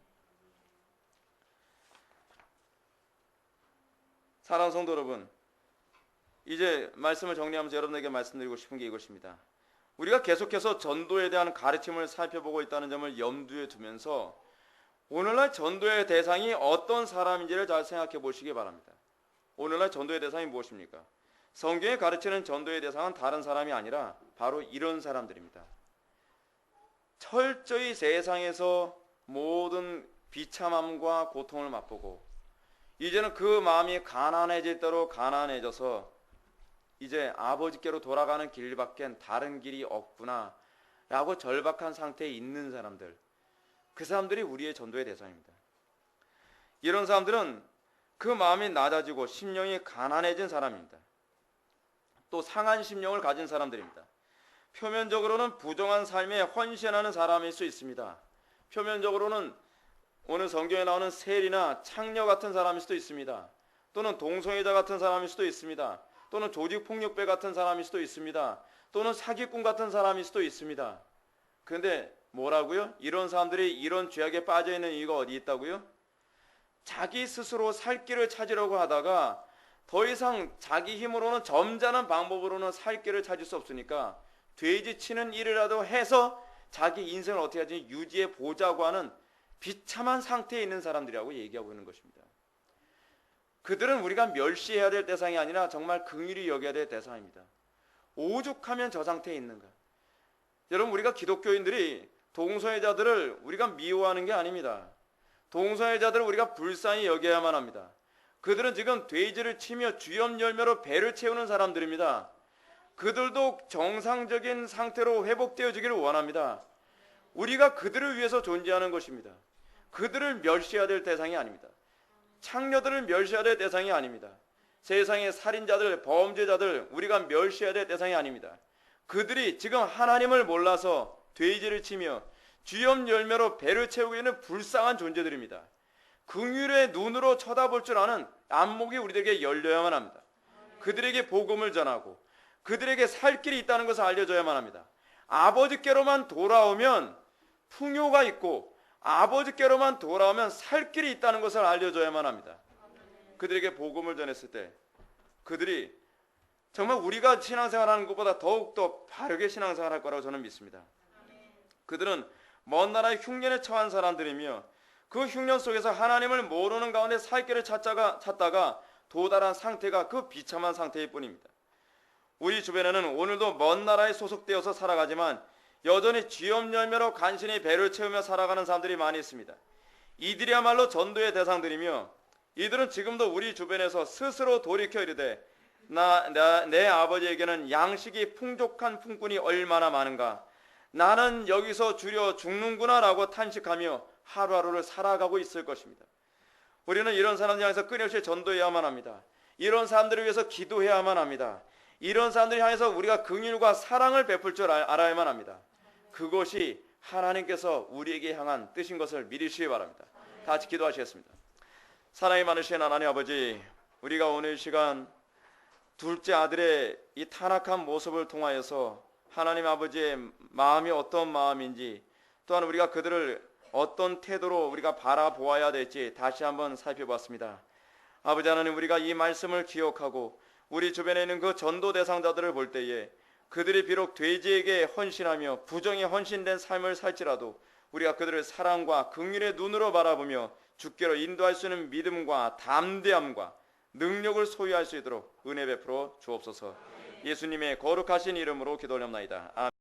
사랑하는 성도 여러분, 이제 말씀을 정리하면서 여러분에게 말씀드리고 싶은 게 이것입니다. 우리가 계속해서 전도에 대한 가르침을 살펴보고 있다는 점을 염두에 두면서 오늘날 전도의 대상이 어떤 사람인지를 잘 생각해 보시기 바랍니다. 오늘날 전도의 대상이 무엇입니까? 성경이 가르치는 전도의 대상은 다른 사람이 아니라 바로 이런 사람들입니다. 철저히 세상에서 모든 비참함과 고통을 맛보고 이제는 그 마음이 가난해질 대로 가난해져서 이제 아버지께로 돌아가는 길밖엔 다른 길이 없구나 라고 절박한 상태에 있는 사람들, 그 사람들이 우리의 전도의 대상입니다. 이런 사람들은 그 마음이 낮아지고 심령이 가난해진 사람입니다. 또 상한 심령을 가진 사람들입니다. 표면적으로는 부정한 삶에 헌신하는 사람일 수 있습니다. 표면적으로는 오늘 성경에 나오는 세리나 창녀 같은 사람일 수도 있습니다. 또는 동성애자 같은 사람일 수도 있습니다. 또는 조직폭력배 같은 사람일 수도 있습니다. 또는 사기꾼 같은 사람일 수도 있습니다. 그런데 뭐라고요? 이런 사람들이 이런 죄악에 빠져있는 이유가 어디 있다고요? 자기 스스로 살 길을 찾으려고 하다가 더 이상 자기 힘으로는 점잖은 방법으로는 살 길을 찾을 수 없으니까 돼지 치는 일이라도 해서 자기 인생을 어떻게 하지 유지해 보자고 하는 비참한 상태에 있는 사람들이라고 얘기하고 있는 것입니다. 그들은 우리가 멸시해야 될 대상이 아니라 정말 긍휼히 여겨야 될 대상입니다. 오죽하면 저 상태에 있는가. 여러분, 우리가 기독교인들이 동성애자들을 우리가 미워하는 게 아닙니다. 동성애자들을 우리가 불쌍히 여겨야만 합니다. 그들은 지금 돼지를 치며 주염 열매로 배를 채우는 사람들입니다. 그들도 정상적인 상태로 회복되어지기를 원합니다. 우리가 그들을 위해서 존재하는 것입니다. 그들을 멸시해야 될 대상이 아닙니다. 창녀들을 멸시해야 될 대상이 아닙니다. 세상의 살인자들, 범죄자들 우리가 멸시해야 될 대상이 아닙니다. 그들이 지금 하나님을 몰라서 돼지를 치며 주염 열매로 배를 채우고 있는 불쌍한 존재들입니다. 긍휼의 눈으로 쳐다볼 줄 아는 안목이 우리들에게 열려야만 합니다. 그들에게 복음을 전하고 그들에게 살 길이 있다는 것을 알려줘야만 합니다. 아버지께로만 돌아오면 풍요가 있고 아버지께로만 돌아오면 살 길이 있다는 것을 알려줘야만 합니다. 그들에게 복음을 전했을 때 그들이 정말 우리가 신앙생활하는 것보다 더욱더 바르게 신앙생활할 거라고 저는 믿습니다. 그들은 먼 나라의 흉년에 처한 사람들이며 그 흉년 속에서 하나님을 모르는 가운데 살 길을 찾다가 도달한 상태가 그 비참한 상태일 뿐입니다. 우리 주변에는 오늘도 먼 나라에 소속되어서 살아가지만 여전히 쥐염 열매로 간신히 배를 채우며 살아가는 사람들이 많이 있습니다. 이들이야말로 전도의 대상들이며 이들은 지금도 우리 주변에서 스스로 돌이켜 이르되 내 아버지에게는 양식이 풍족한 품꾼이 얼마나 많은가. 나는 여기서 주려 죽는구나 라고 탄식하며 하루하루를 살아가고 있을 것입니다. 우리는 이런 사람들 향해서 끊임없이 전도해야만 합니다. 이런 사람들을 위해서 기도해야만 합니다. 이런 사람들 향해서 우리가 긍휼과 사랑을 베풀 줄 알아야만 합니다. 그것이 하나님께서 우리에게 향한 뜻인 것을 믿으시기 바랍니다. 다 같이 기도하시겠습니다. 사랑이 많으신 하나님 아버지, 우리가 오늘 이 시간 둘째 아들의 이 타락한 모습을 통하여서 하나님 아버지의 마음이 어떤 마음인지, 또한 우리가 그들을 어떤 태도로 우리가 바라보아야 될지 다시 한번 살펴봤습니다. 아버지 하나님, 우리가 이 말씀을 기억하고 우리 주변에 있는 그 전도 대상자들을 볼 때에 그들이 비록 돼지에게 헌신하며 부정에 헌신된 삶을 살지라도 우리가 그들을 사랑과 긍휼의 눈으로 바라보며 주께로 인도할 수 있는 믿음과 담대함과 능력을 소유할 수 있도록 은혜 베풀어 주옵소서. 예수님의 거룩하신 이름으로 기도하옵나이다. 아멘.